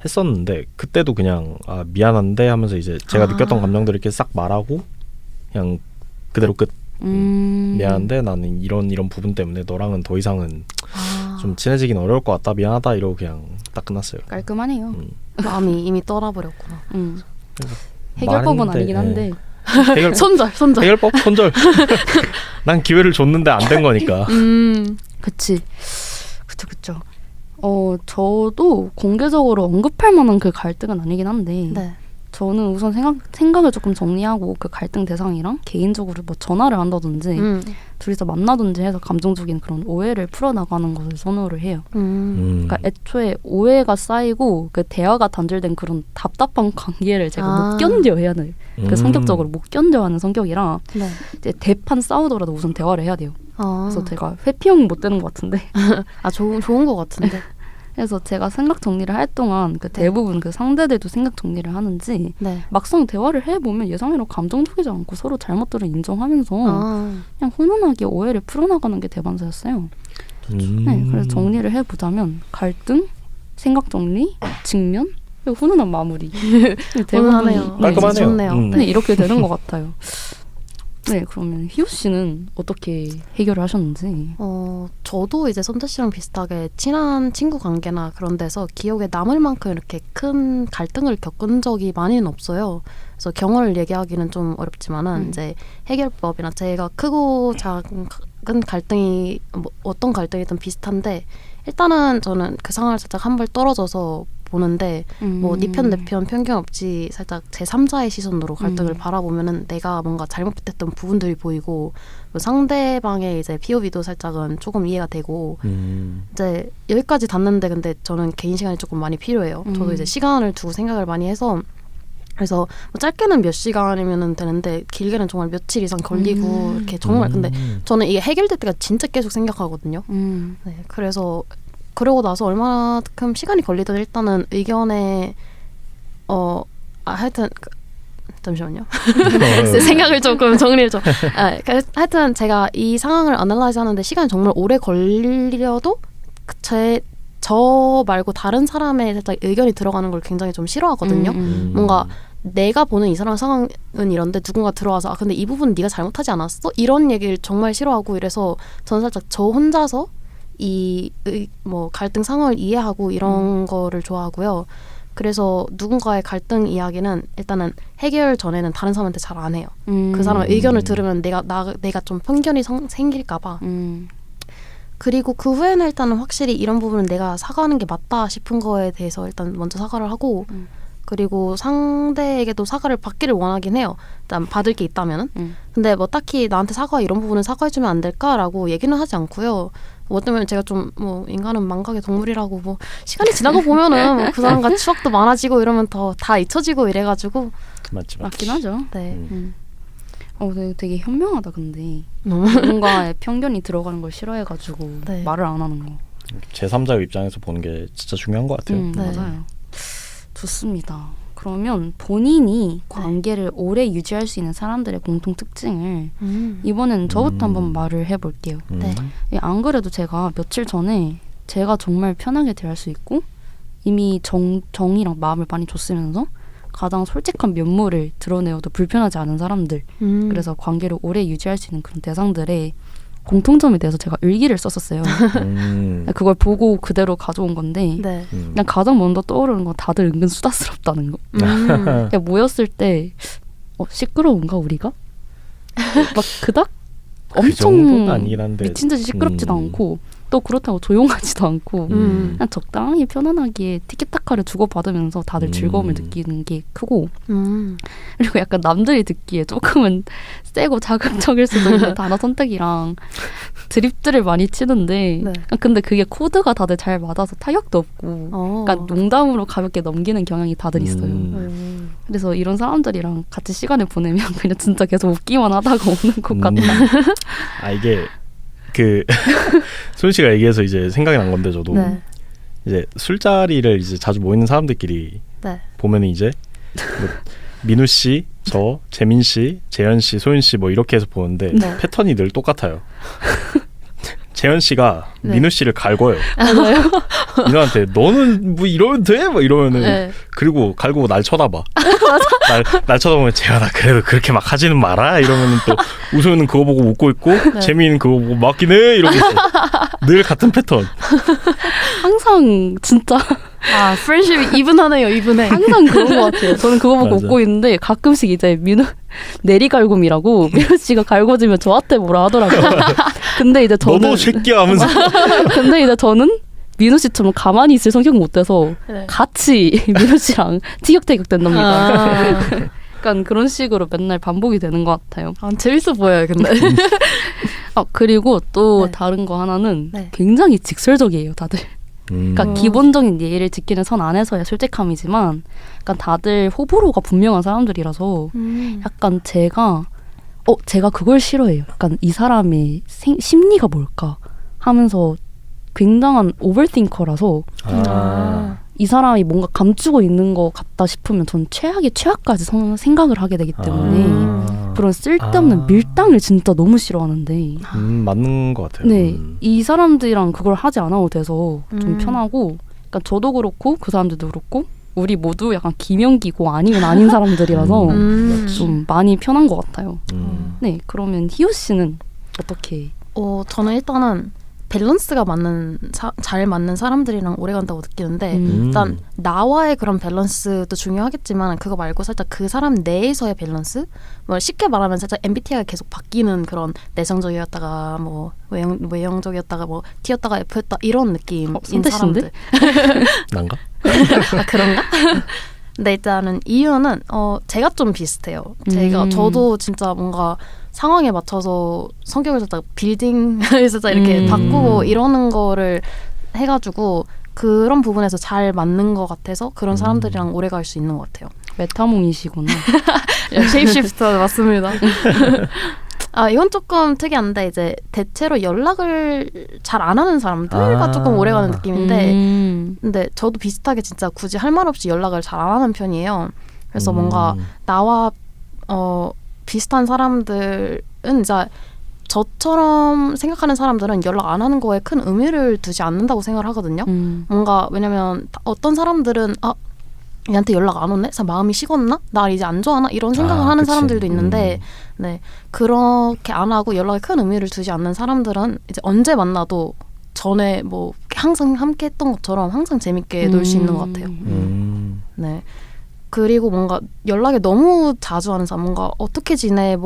했었는데 그때도 그냥 미안한데 하면서 이제 제가 느꼈던 감정들을 이렇게 싹 말하고 그냥 그대로 끝. 미안한데 나는 이런 부분 때문에 너랑은 더 이상은 좀 친해지긴 어려울 것 같다 미안하다 이러고 그냥 딱 끝났어요. 깔끔하네요. 마음이 이미 떠나버렸구나. 해결법은 아니긴 한데 손절. 해결법 손절. 난 기회를 줬는데 안 된 거니까. 그쵸. 저도 공개적으로 언급할 만한 그 갈등은 아니긴 한데 저는 우선 생각을 조금 정리하고 그 갈등 대상이랑 개인적으로 뭐 전화를 한다든지 둘이서 만나든지 해서 감정적인 그런 오해를 풀어나가는 것을 선호를 해요. 그러니까 애초에 오해가 쌓이고 그 대화가 단절된 그런 답답한 관계를 제가 못 견뎌해야 돼요. 그 성격적으로 못 견뎌하는 성격이라 네. 이제 대판 싸우더라도 우선 대화를 해야 돼요. 그래서 제가 회피형 못 되는 것 같은데. 좋은 것 같은데. 그래서 제가 생각 정리를 할 동안 그 대부분 그 상대들도 생각 정리를 하는지 네. 막상 대화를 해보면 예상외로 감정적이지 않고 서로 잘못들을 인정하면서 그냥 훈훈하게 오해를 풀어나가는 게 대반사였어요. 네, 그래서 정리를 해보자면 갈등, 생각 정리, 직면, 그리고 훈훈한 마무리. 훈훈하네요. 깔끔하네요. 좋네요. 네, 이렇게 되는 것 같아요. 네, 그러면 희우 씨는 어떻게 해결을 하셨는지? 저도 이제 선태 씨랑 비슷하게 친한 친구 관계나 그런 데서 기억에 남을 만큼 이렇게 큰 갈등을 겪은 적이 많이는 없어요. 그래서 경험을 얘기하기는 좀 어렵지만은 이제 해결법이나 제가 크고 작은 갈등이 뭐 어떤 갈등이든 비슷한데 일단은 저는 그 상황을 살짝 한 발 떨어져서 보는데 뭐 네 편 내 편 편견 없이 살짝 제3자의 시선으로 갈등을 바라보면은 내가 뭔가 잘못했던 부분들이 보이고 뭐 상대방의 이제 POV도 살짝은 조금 이해가 되고 이제 여기까지 닿는데 근데 저는 개인 시간이 조금 많이 필요해요. 저도 이제 시간을 두고 생각을 많이 해서 그래서 뭐 짧게는 몇 시간이면 되는데 길게는 정말 며칠 이상 걸리고 이렇게 정말 근데 저는 이게 해결될 때가 진짜 계속 생각하거든요. 네, 그래서 그러고 나서 얼마만큼 시간이 걸리든 일단은 의견에 하여튼 잠시만요. 생각을 조금 정리를 좀. 하여튼 제가 이 상황을 애널라이즈 하는데 시간이 정말 오래 걸려도 저 말고 다른 사람의 살짝 의견이 들어가는 걸 굉장히 좀 싫어하거든요. 뭔가 내가 보는 이 사람 상황은 이런데 누군가 들어와서 근데 이 부분 네가 잘못하지 않았어? 이런 얘기를 정말 싫어하고 이래서 저는 살짝 저 혼자서 뭐 갈등 상황을 이해하고 이런 거를 좋아하고요. 그래서 누군가의 갈등 이야기는 일단은 해결 전에는 다른 사람한테 잘 안 해요. 그 사람의 의견을 들으면 내가 좀 편견이 생길까 봐. 그리고 그 후에는 일단은 확실히 이런 부분은 내가 사과하는 게 맞다 싶은 거에 대해서 일단 먼저 사과를 하고 그리고 상대에게도 사과를 받기를 원하긴 해요. 일단 받을 게 있다면은. 근데 뭐 딱히 나한테 이런 부분은 사과해주면 안 될까라고 얘기는 하지 않고요. 뭐 때문에 제가 좀 뭐 인간은 망각의 동물이라고 뭐 시간이 지나고 보면은 뭐 그 사람과 추억도 많아지고 이러면 더 다 잊혀지고 이래가지고 맞긴 하죠. 네. 되게 현명하다 근데 누군가의 편견이 들어가는 걸 싫어해가지고 네. 말을 안 하는 거. 제3자의 입장에서 보는 게 진짜 중요한 것 같아요. 네. 맞아요. 좋습니다. 그러면 본인이 관계를 오래 유지할 수 있는 사람들의 공통 특징을 이번엔 저부터 한번 말을 해볼게요. 네. 안 그래도 제가 며칠 전에 제가 정말 편하게 대할 수 있고 이미 정이랑 마음을 많이 줬으면서 가장 솔직한 면모를 드러내어도 불편하지 않은 사람들 그래서 관계를 오래 유지할 수 있는 그런 대상들의 공통점에 대해서 제가 일기를 썼었어요. 그걸 보고 그대로 가져온 건데 네. 그냥 가장 먼저 떠오르는 건 다들 은근 수다스럽다는 거. 그냥 모였을 때 시끄러운가 우리가? 막 그닥 그 정도는 엄청 아니긴 한데 미친 듯이 시끄럽지도 않고 또 그렇다고 조용하지도 않고 그냥 적당히 편안하게 티키타카를 주고받으면서 다들 즐거움을 느끼는 게 크고 그리고 약간 남들이 듣기에 조금은 세고 자극적일 수도 있는 단어 선택이랑 드립들을 많이 치는데 네. 근데 그게 코드가 다들 잘 맞아서 타격도 없고 약간 농담으로 가볍게 넘기는 경향이 다들 있어요. 그래서 이런 사람들이랑 같이 시간을 보내면 그냥 진짜 계속 웃기만 하다가 오는 것 같다. 이게 소연 씨가 얘기해서 이제 생각이 난 건데 저도 네. 이제 술자리를 이제 자주 모이는 사람들끼리 네. 보면은 이제 뭐 민우 씨, 저, 재민 씨, 재현 씨, 소연 씨 뭐 이렇게 해서 보는데 네. 패턴이 늘 똑같아요. 재현 씨가 네. 민우 씨를 갈궈요. 민우한테 너는 뭐 이러면 돼? 막 이러면은 네. 그리고 갈고 날 쳐다봐. 날 쳐다보면 재현아 그래도 그렇게 막 하지는 마라 이러면은 또 웃으면 그거 보고 웃고 있고 재민이는 그거 보고 맞긴 해 이러고 있어. 늘 같은 패턴. 항상 진짜 프렌십이 이분하네요. 이분해. 항상 그런 것 같아요. 저는 그거 보고 맞아. 웃고 있는데 가끔씩 이제 내리갈굼이라고 민우 씨가 갈궈지면 저한테 뭐라 하더라고요. 근데 이제 저는 너도 새끼야 하면서 근데 이제 저는 민호 씨처럼 가만히 있을 성격 못 돼서 네. 같이 민호 씨랑 티격태격 된답니다. 아, 약간 그런 식으로 맨날 반복이 되는 것 같아요. 재밌어 보여요, 근데. 그리고 또 네. 다른 거 하나는 네. 굉장히 직설적이에요, 다들. 그러니까 음. 기본적인 예의를 지키는 선 안에서의 솔직함이지만 약간 다들 호불호가 분명한 사람들이라서 약간 제가 그걸 싫어해요. 약간 이 사람의 심리가 뭘까 하면서 굉장한 오버띵커라서 아. 이 사람이 뭔가 감추고 있는 것 같다 싶으면 전 최악의 최악까지 생각을 하게 되기 때문에 아. 그런 쓸데없는 아. 밀당을 진짜 너무 싫어하는데 맞는 것 같아요. 네, 이 사람들이랑 그걸 하지 않아도 돼서 좀 편하고 그러니까 저도 그렇고 그 사람들도 그렇고 우리 모두 약간 기명기고 아니면 아닌 사람들이라서 좀 많이 편한 것 같아요. 네, 그러면 희호 씨는 어떻게? 저는 일단은 밸런스가 잘 맞는 사람들이랑 오래 간다고 느끼는데 일단 나와의 그런 밸런스도 중요하겠지만 그거 말고 살짝 그 사람 내에서의 밸런스? 뭐 쉽게 말하면 살짝 MBTI가 계속 바뀌는 그런 내성적이었다가 뭐 외형적이었다가 뭐 T였다가 F였다 이런 느낌인 선택신데? 사람들. 난가? 아, 그런가? 근데 일단은 이유는 제가 좀 비슷해요. 저도 진짜 뭔가 상황에 맞춰서 성격을 살짝 빌딩을 살짝 이렇게 바꾸고 이러는 거를 해가지고 그런 부분에서 잘 맞는 것 같아서 그런 사람들이랑 오래 갈 수 있는 것 같아요. 메타몽이시구나. 쉐입시프터 맞습니다. 이건 조금 특이한데 이제 대체로 연락을 잘 안 하는 사람들과 조금 오래 가는 느낌인데 근데 저도 비슷하게 진짜 굳이 할 말 없이 연락을 잘 안 하는 편이에요. 그래서 뭔가 나와 비슷한 사람들은 이제 저처럼 생각하는 사람들은 연락 안 하는 거에 큰 의미를 두지 않는다고 생각을 하거든요. 뭔가 왜냐면 어떤 사람들은 얘한테 연락 안 오네? 그래서 마음이 식었나? 나 이제 안 좋아하나? 이런 생각을 하는 그치. 사람들도 있는데 네, 그렇게 안 하고 연락에 큰 의미를 두지 않는 사람들은 이제 언제 만나도 전에 뭐 항상 함께 했던 것처럼 항상 재밌게 놀 수 있는 것 같아요. 네. 그리고 뭔가 연락에 너무 자주 하는 사람, 뭔가 어떻게 지내,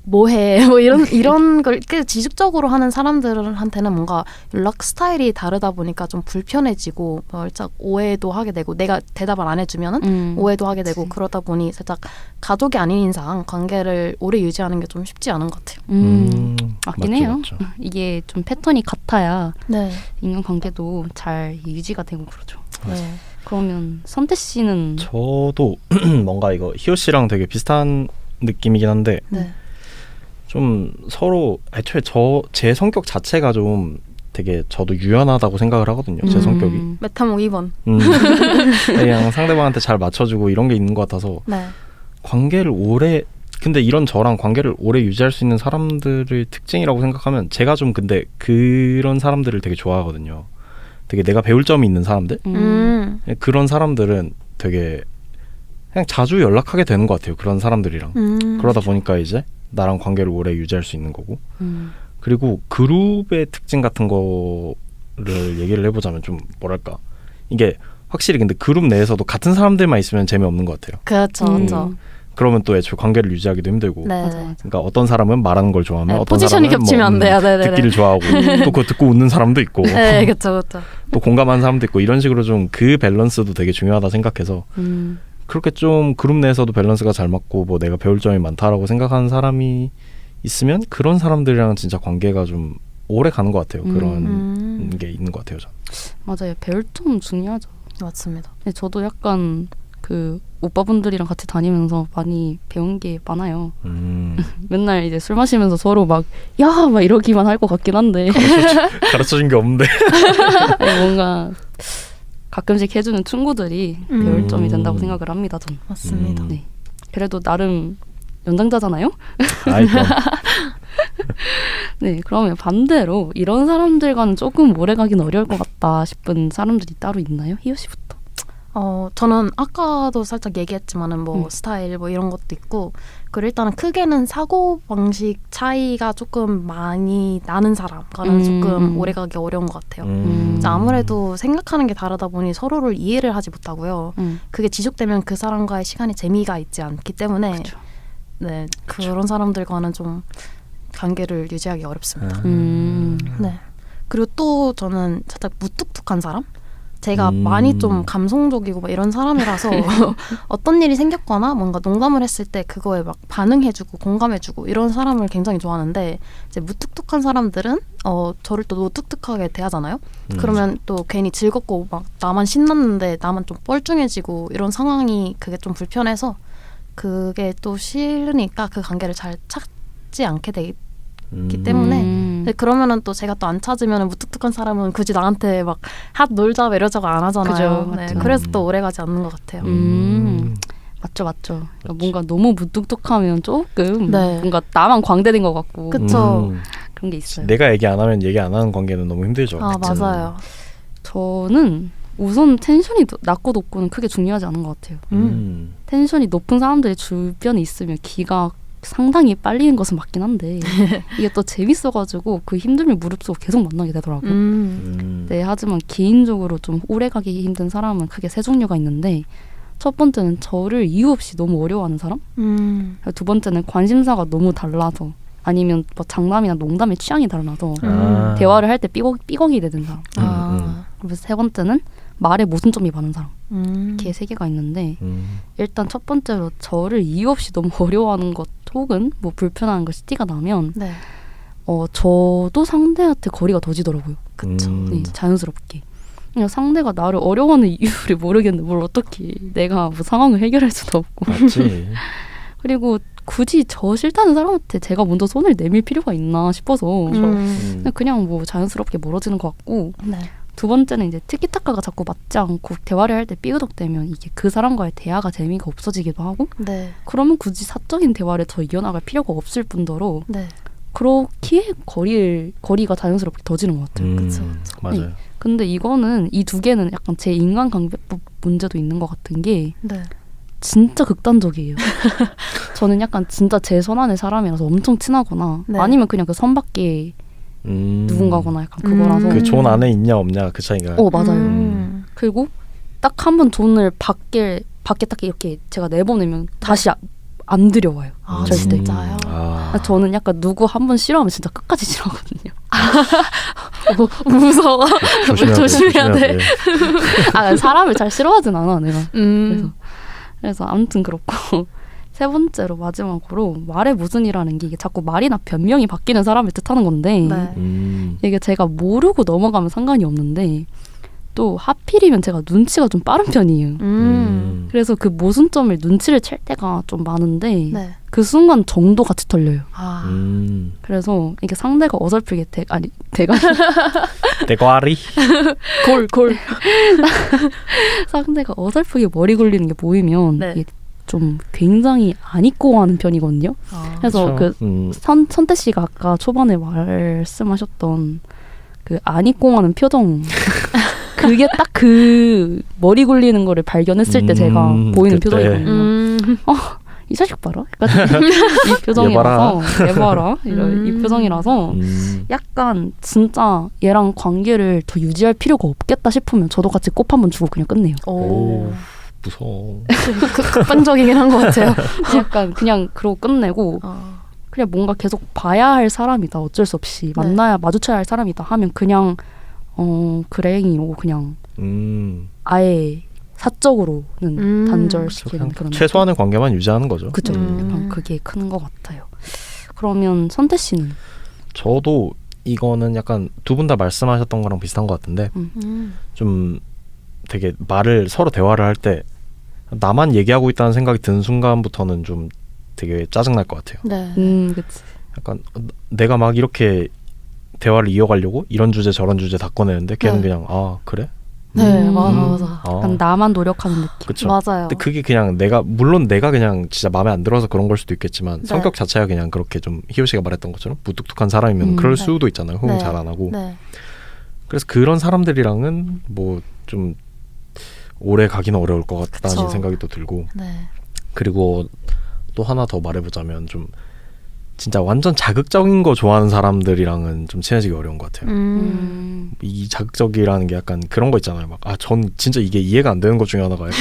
뭐해, 뭐 이런 걸 꽤 지속적으로 하는 사람들한테는 뭔가 연락 스타일이 다르다 보니까 좀 불편해지고 살짝 오해도 하게 되고 내가 대답을 안 해주면은 오해도 하게 되고 그러다 보니 살짝 가족이 아닌 이상 관계를 오래 유지하는 게 좀 쉽지 않은 것 같아요. 맞긴 맞죠, 해요. 맞죠. 이게 좀 패턴이 같아야 네. 인간관계도 잘 유지가 되고 그러죠. 네. 그러면 선태 씨는 저도 뭔가 이거 희호 씨랑 되게 비슷한 느낌이긴 한데 네. 좀 서로 애초에 제 성격 자체가 좀 되게 저도 유연하다고 생각을 하거든요. 제 성격이. 메타몽 2번. 그냥 상대방한테 잘 맞춰주고 이런 게 있는 것 같아서 네. 근데 이런 저랑 관계를 오래 유지할 수 있는 사람들의 특징이라고 생각하면 제가 좀 근데 그런 사람들을 되게 좋아하거든요. 되게 내가 배울 점이 있는 사람들? 그런 사람들은 되게 그냥 자주 연락하게 되는 것 같아요. 그런 사람들이랑. 그러다 보니까 이제 나랑 관계를 오래 유지할 수 있는 거고. 그리고 그룹의 특징 같은 거를 얘기를 해보자면 좀 뭐랄까. 이게 확실히 근데 그룹 내에서도 같은 사람들만 있으면 재미없는 것 같아요. 그렇죠. 그렇죠. 그러면 또 애초에 관계를 유지하기도 힘들고. 네. 그러니까 어떤 사람은 말하는 걸 좋아하면 네, 어떤 포지션이 사람은 겹치면 안 돼요. 네네네. 듣기를 좋아하고 또 그거 듣고 웃는 사람도 있고 네, 그렇죠, 그렇죠. 또 공감하는 사람도 있고 이런 식으로 좀 그 밸런스도 되게 중요하다 생각해서 그렇게 좀 그룹 내에서도 밸런스가 잘 맞고 뭐 내가 배울 점이 많다라고 생각하는 사람이 있으면 그런 사람들이랑 진짜 관계가 좀 오래 가는 것 같아요. 그런 게 있는 것 같아요. 저는. 맞아요. 배울 점 중요하죠. 맞습니다. 네, 저도 약간 그 오빠분들이랑 같이 다니면서 많이 배운 게 많아요. 맨날 이제 술 마시면서 서로 막 이러기만 할 것 같긴 한데 가르쳐준 게 없는데 아니, 뭔가 가끔씩 해주는 충고들이 배울 점이 된다고 생각을 합니다. 전. 맞습니다. 네. 그래도 나름 연장자잖아요. 아이 그럼 네, 그러면 반대로 이런 사람들과는 조금 오래 가긴 어려울 것 같다 싶은 사람들이 따로 있나요? 희호 씨부터. 저는 아까도 살짝 얘기했지만은 스타일 이런 것도 있고 그리고 일단은 크게는 사고방식 차이가 조금 많이 나는 사람과는 조금 오래가기 어려운 것 같아요. 아무래도 생각하는 게 다르다 보니 서로를 이해를 하지 못하고요. 그게 지속되면 그 사람과의 시간이 재미가 있지 않기 때문에 그쵸. 네, 그런 사람들과는 좀 관계를 유지하기 어렵습니다. 네. 네. 그리고 또 저는 살짝 무뚝뚝한 사람? 제가 많이 좀 감성적이고 막 이런 사람이라서 어떤 일이 생겼거나 뭔가 농담을 했을 때 그거에 막 반응해주고 공감해주고 이런 사람을 굉장히 좋아하는데 이제 무뚝뚝한 사람들은 저를 또 무뚝뚝하게 대하잖아요. 그러면 또 괜히 즐겁고 막 나만 신났는데 나만 좀 뻘쭘해지고 이런 상황이 그게 좀 불편해서 그게 또 싫으니까 그 관계를 잘 찾지 않게 되기 때문에 근데 그러면은 또 제가 또 안 찾으면 무뚝뚝한 사람은 굳이 나한테 막 놀자 이러자고 안 하잖아요. 그죠, 네, 맞죠. 그래서 또 오래가지 않는 것 같아요. 맞죠. 그러니까 뭔가 너무 무뚝뚝하면 조금 네. 뭔가 나만 광대된 것 같고 그쵸. 그런 게 있어요. 내가 얘기 안 하면 얘기 안 하는 관계는 너무 힘들죠. 아 맞아요. 저는 우선 텐션이 낮고 높고는 크게 중요하지 않은 것 같아요. 텐션이 높은 사람들이 주변에 있으면 기가 상당히 빨리는 것은 맞긴 한데 이게 또 재밌어가지고 그 힘듦을 무릅쓰고 계속 만나게 되더라고요. 네, 하지만 개인적으로 좀 오래가기 힘든 사람은 크게 세 종류가 있는데 첫 번째는 저를 이유 없이 너무 어려워하는 사람, 두 번째는 관심사가 너무 달라서 아니면 뭐 장난이나 농담의 취향이 달라서 대화를 할 때 삐걱이 되는 사람, 그리고 세 번째는 말에 모순점이 많은 사람. 이렇게 세 개가 있는데 일단 첫 번째로 저를 이유 없이 너무 어려워하는 것 혹은 뭐 불편한 것이 티가 나면 네. 저도 상대한테 거리가 더지더라고요. 그쵸. 네, 자연스럽게. 그냥 상대가 나를 어려워하는 이유를 모르겠는데 뭘 어떻게 내가 뭐 상황을 해결할 수도 없고. 맞지. 그리고 굳이 저 싫다는 사람한테 제가 먼저 손을 내밀 필요가 있나 싶어서 그냥 뭐 자연스럽게 멀어지는 것 같고 네. 두 번째는 이제 티키타카가 자꾸 맞지 않고 대화를 할 때 삐그덕대면 이게 그 사람과의 대화가 재미가 없어지기도 하고 네. 그러면 굳이 사적인 대화를 더 이어나갈 필요가 없을 뿐더러 네. 그렇기에 거리가 자연스럽게 더지는 것 같아요. 그쵸. 맞아요. 네. 근데 이거는 이 두 개는 약간 제 인간관계법 문제도 있는 것 같은 게 네. 진짜 극단적이에요. 저는 약간 진짜 제 손안의 사람이라서 엄청 친하거나 네. 아니면 그냥 그 선 밖에 누군가거나 약간 그거라서 그 존 안에 있냐 없냐 그 차이가. 맞아요. 그리고 딱 한 번 돈을 밖에 딱 이렇게 제가 내보내면 다시 안 들여와요. 아 절대. 진짜요? 저는 약간 누구 한 번 싫어하면 진짜 끝까지 싫어하거든요. 무서워. 조심해야 돼. 사람을 잘 싫어하진 않아 내가. 그래서 아무튼 그렇고 세 번째로 마지막으로 말의 모순이라는 게 이게 자꾸 말이나 변명이 바뀌는 사람을 뜻하는 건데 네. 이게 제가 모르고 넘어가면 상관이 없는데 또 하필이면 제가 눈치가 좀 빠른 편이에요. 그래서 그 모순점을 눈치를 챌 때가 좀 많은데 네. 그 순간 정도 같이 털려요. 그래서 이게 상대가 어설프게 대과리. 골 상대가 어설프게 머리 굴리는 게 보이면 네. 이게 좀 굉장히 안 입고 하는 편이거든요. 그래서 선태 씨가 아까 초반에 말씀하셨던 그 안 입고 하는 표정 그게 딱 그 머리 굴리는 거를 발견했을 때 제가 보이는 그때. 표정이거든요. 이 자식 봐라. 약간 이 표정이라서 얘봐라. 이 표정이라서 약간 진짜 얘랑 관계를 더 유지할 필요가 없겠다 싶으면 저도 같이 꼽 한번 주고 그냥 끝내요. 오. 무서워. 극단적이긴 한 것 같아요. 약간 그냥 그러고 끝내고 그냥 뭔가 계속 봐야 할 사람이다. 어쩔 수 없이 마주쳐야 할 사람이다 하면 그냥 그래 이러고 그냥 아예 사적으로는 단절시키는 그런 최소한의 관계만 유지하는 거죠. 그죠. 약간 그게 큰 것 같아요. 그러면 선태 씨는? 저도 이거는 약간 두 분 다 말씀하셨던 거랑 비슷한 것 같은데 좀 되게 서로 대화를 할 때 나만 얘기하고 있다는 생각이 드는 순간부터는 좀 되게 짜증날 것 같아요. 네. 그치. 약간 내가 막 이렇게 대화를 이어가려고 이런 주제 저런 주제 다 꺼내는데 걔는 그냥 그래? 네, 맞아. 약간 나만 노력하는 느낌. 그쵸. 맞아요. 근데 그게 그냥 물론 내가 그냥 진짜 마음에 안 들어서 그런 걸 수도 있겠지만 성격 자체가 그냥 그렇게 좀 희호 씨가 말했던 것처럼 무뚝뚝한 사람이면 그럴 수도 있잖아요. 호응 잘 안 하고. 네. 그래서 그런 사람들이랑은 뭐 좀 오래 가기는 어려울 것 같다는 그쵸. 생각이 또 들고 네. 그리고 또 하나 더 말해보자면 좀 진짜 완전 자극적인 거 좋아하는 사람들이랑은 좀 친해지기 어려운 것 같아요. 이 자극적이라는 게 약간 그런 거 있잖아요. 전 진짜 이게 이해가 안 되는 것 중에 하나가 약간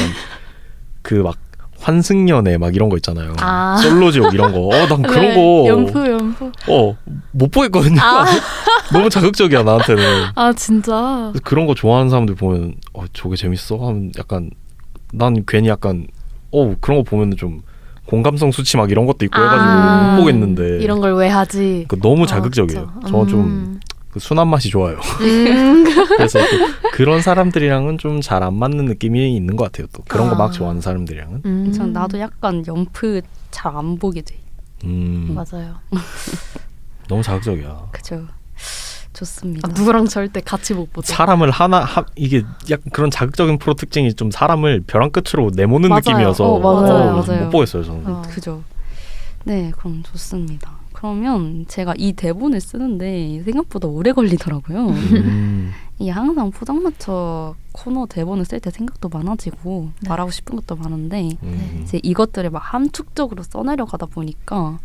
그 막 환승연애 막 이런 거 있잖아요. 아. 솔로지옥 이런 거. 난 그런 네, 거 연프. 못 보겠거든요. 아. 너무 자극적이야 나한테는. 아 진짜. 그래서 그런 거 좋아하는 사람들 보면 저게 재밌어? 하면 약간 난 괜히 약간 그런 거 보면 좀 공감성 수치 막 이런 것도 있고 해가지고 못 보겠는데 이런 걸 왜 하지? 너무 자극적이에요. 그쵸. 저는 좀 그 순한 맛이 좋아요. 그래서 그런 사람들이랑은 좀 잘 안 맞는 느낌이 있는 것 같아요. 또 그런 거 막 좋아하는 사람들이랑은. 전 나도 약간 연프 잘 안 보게 돼. 맞아요. 너무 자극적이야. 그죠. 좋습니다. 누구랑 절대 같이 못 보죠. 사람을 이게 약간 그런 자극적인 프로 특징이 좀 사람을 벼랑 끝으로 내모는 맞아요. 느낌이어서 맞아요. 못 보겠어요 저는. 그죠. 네, 그럼 좋습니다. 그러면 제가 이 대본을 쓰는데 생각보다 오래 걸리더라고요. 이게 항상 포장마차 코너 대본을 쓸 때 생각도 많아지고 말하고 싶은 것도 많은데 이제 이것들을 막 함축적으로 써내려가다 보니까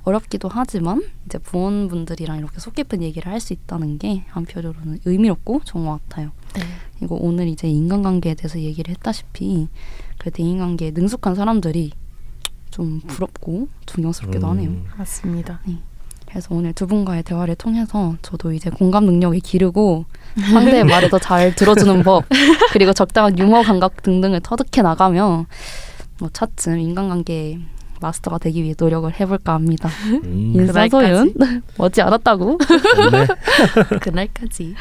어렵기도 하지만 이제 부원분들이랑 이렇게 속 깊은 얘기를 할 수 있다는 게 한편으로는 의미롭고 좋은 것 같아요. 이거 오늘 이제 인간관계에 대해서 얘기를 했다시피 그 대인관계에 능숙한 사람들이 좀 부럽고 존경스럽기도 하네요. 맞습니다. 네. 그래서 오늘 두 분과의 대화를 통해서 저도 이제 공감 능력을 기르고 상대의 말을 더 잘 들어주는 법 그리고 적당한 유머 감각 등등을 터득해 나가며 차츰 인간관계 마스터가 되기 위해 노력을 해볼까 합니다. 인사소윤 머지 않았다고. 네. 그날까지.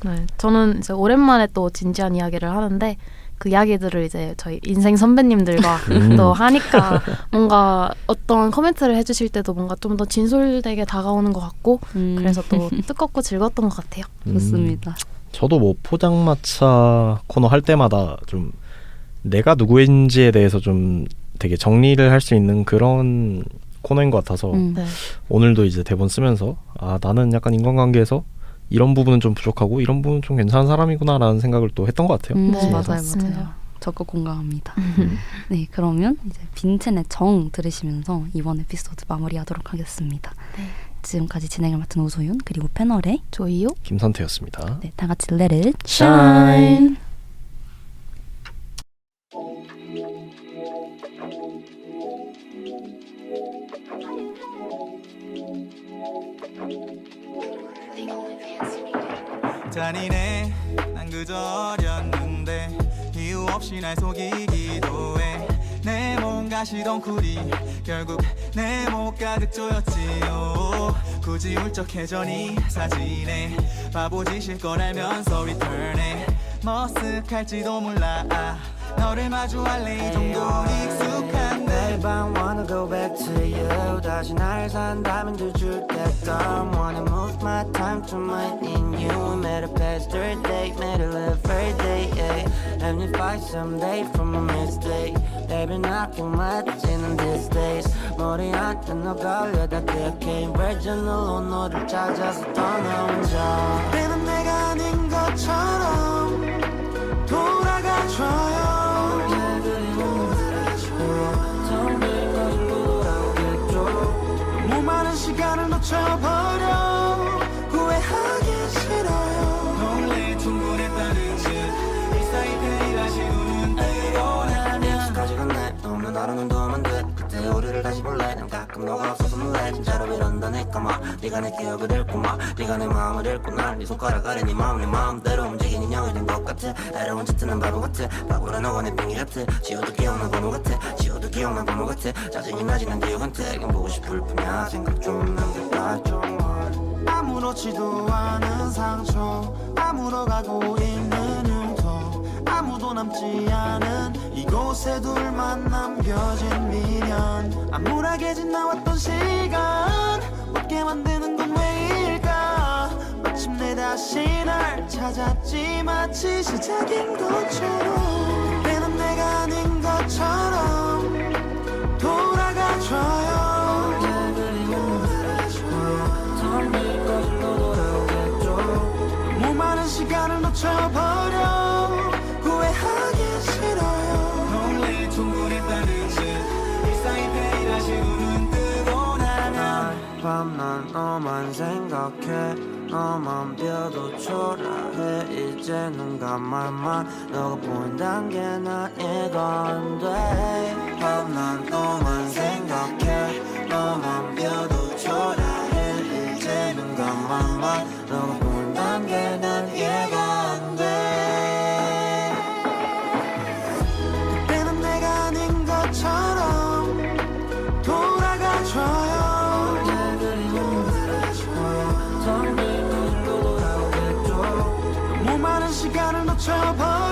네, 저는 이제 오랜만에 또 진지한 이야기를 하는데 그 이야기들을 이제 저희 인생 선배님들과 또 하니까 뭔가 어떤 코멘트를 해주실 때도 뭔가 좀 더 진솔되게 다가오는 것 같고 그래서 또 뜨겁고 즐거웠던 것 같아요. 좋습니다. 저도 뭐 포장마차 코너 할 때마다 좀 내가 누구인지에 대해서 좀 되게 정리를 할 수 있는 그런 코너인 것 같아서 네. 오늘도 이제 대본 쓰면서 나는 약간 인간관계에서 이런 부분은 좀 부족하고 이런 부분은 좀 괜찮은 사람이구나라는 생각을 또 했던 것 같아요. 네, 맞아요. 맞습니다. 적극 공감합니다. 네, 그러면 이제 빈첸의 정 들으시면서 이번 에피소드 마무리하도록 하겠습니다. 네. 지금까지 진행을 맡은 오소윤 그리고 패널의 조이요. 김선태였습니다. 네, 다 같이 Let it Shine. shine. 잔인해 난 그저 어렸는데 이유 없이 날 속이기도 해 내 몸 가시던 쿨이 결국 내 목 가득 조였지요 굳이 울적해져 네 사진에 바보짓일 걸 알면서 return해 머쓱할지도 몰라 너를 마주할래 이 정도는 익숙한데 Babe, I wanna go back to you. 다시 날 산다면 더 줄겠다. Wanna move my time to mine in you. We made a past third date, made a live first day, yeah. And if I someday from a mistake, baby, knocking my in these days. 머리한테 너 걸려다 그렇게 version으로 너를 찾아서 떠나 혼자. 때는 내가 아닌 것처럼 돌아가줘요 너무 많은 시간을 놓쳐버려 후회하기 싫어요 원래 충분했다는 듯 일상이 페이라시 눈은 뜨거나면 익숙하지가 않네 없는 하루는 도면 돼 그때 우리를 다시 볼래 난 가끔 너가 없어서 놀래 진짜로 이런다 내가 막 네가 내 기억을 잃고 막 네가 내 마음을 잃고 날 손가락 아래 네 마음 내 마음대로 움직이는 영이 된 것 같아 애로운 짓은 바보 같아 바보라 너가 내 빙의 같아 지워도 기억난 번호 같아 지워도 기억난 번호 같아 짜증이 나지 난 기억한테 그냥 보고 싶을 뿐이야 생각 좀 남겨봐 좀 아무렇지도 않은 상처 아물어가고 있는 흉터 아무도 남지 않은 이곳에 둘만 남겨진 미련 암울하게 지나왔던 시간 웃게 만드는 건 왜일까 마침내 다시 날 찾았지 마치 시작인 것처럼 그때는 내가 아닌 것처럼 돌아가줘요 너무 많은 시간을 놓쳐버려 후회하기 싫어요 원래 충분했다는 듯 일상이 페이다시 눈은 뜨고 나면 밤 난 너만 생각해 너만 벼도 초라해 이제 눈 감아만 너가 보인단 게 난 이해가 안돼 난 너만 생각해 너만 벼도 초라해 이제 눈 감아만 너가 보인단 게 난 이해가 안돼 그때는 내가 아닌 것처럼 돌아가줘요 내 그리움을 사라져요 텅빈 눈으로 돌아오겠죠 너무 많은 시간을 놓쳐버려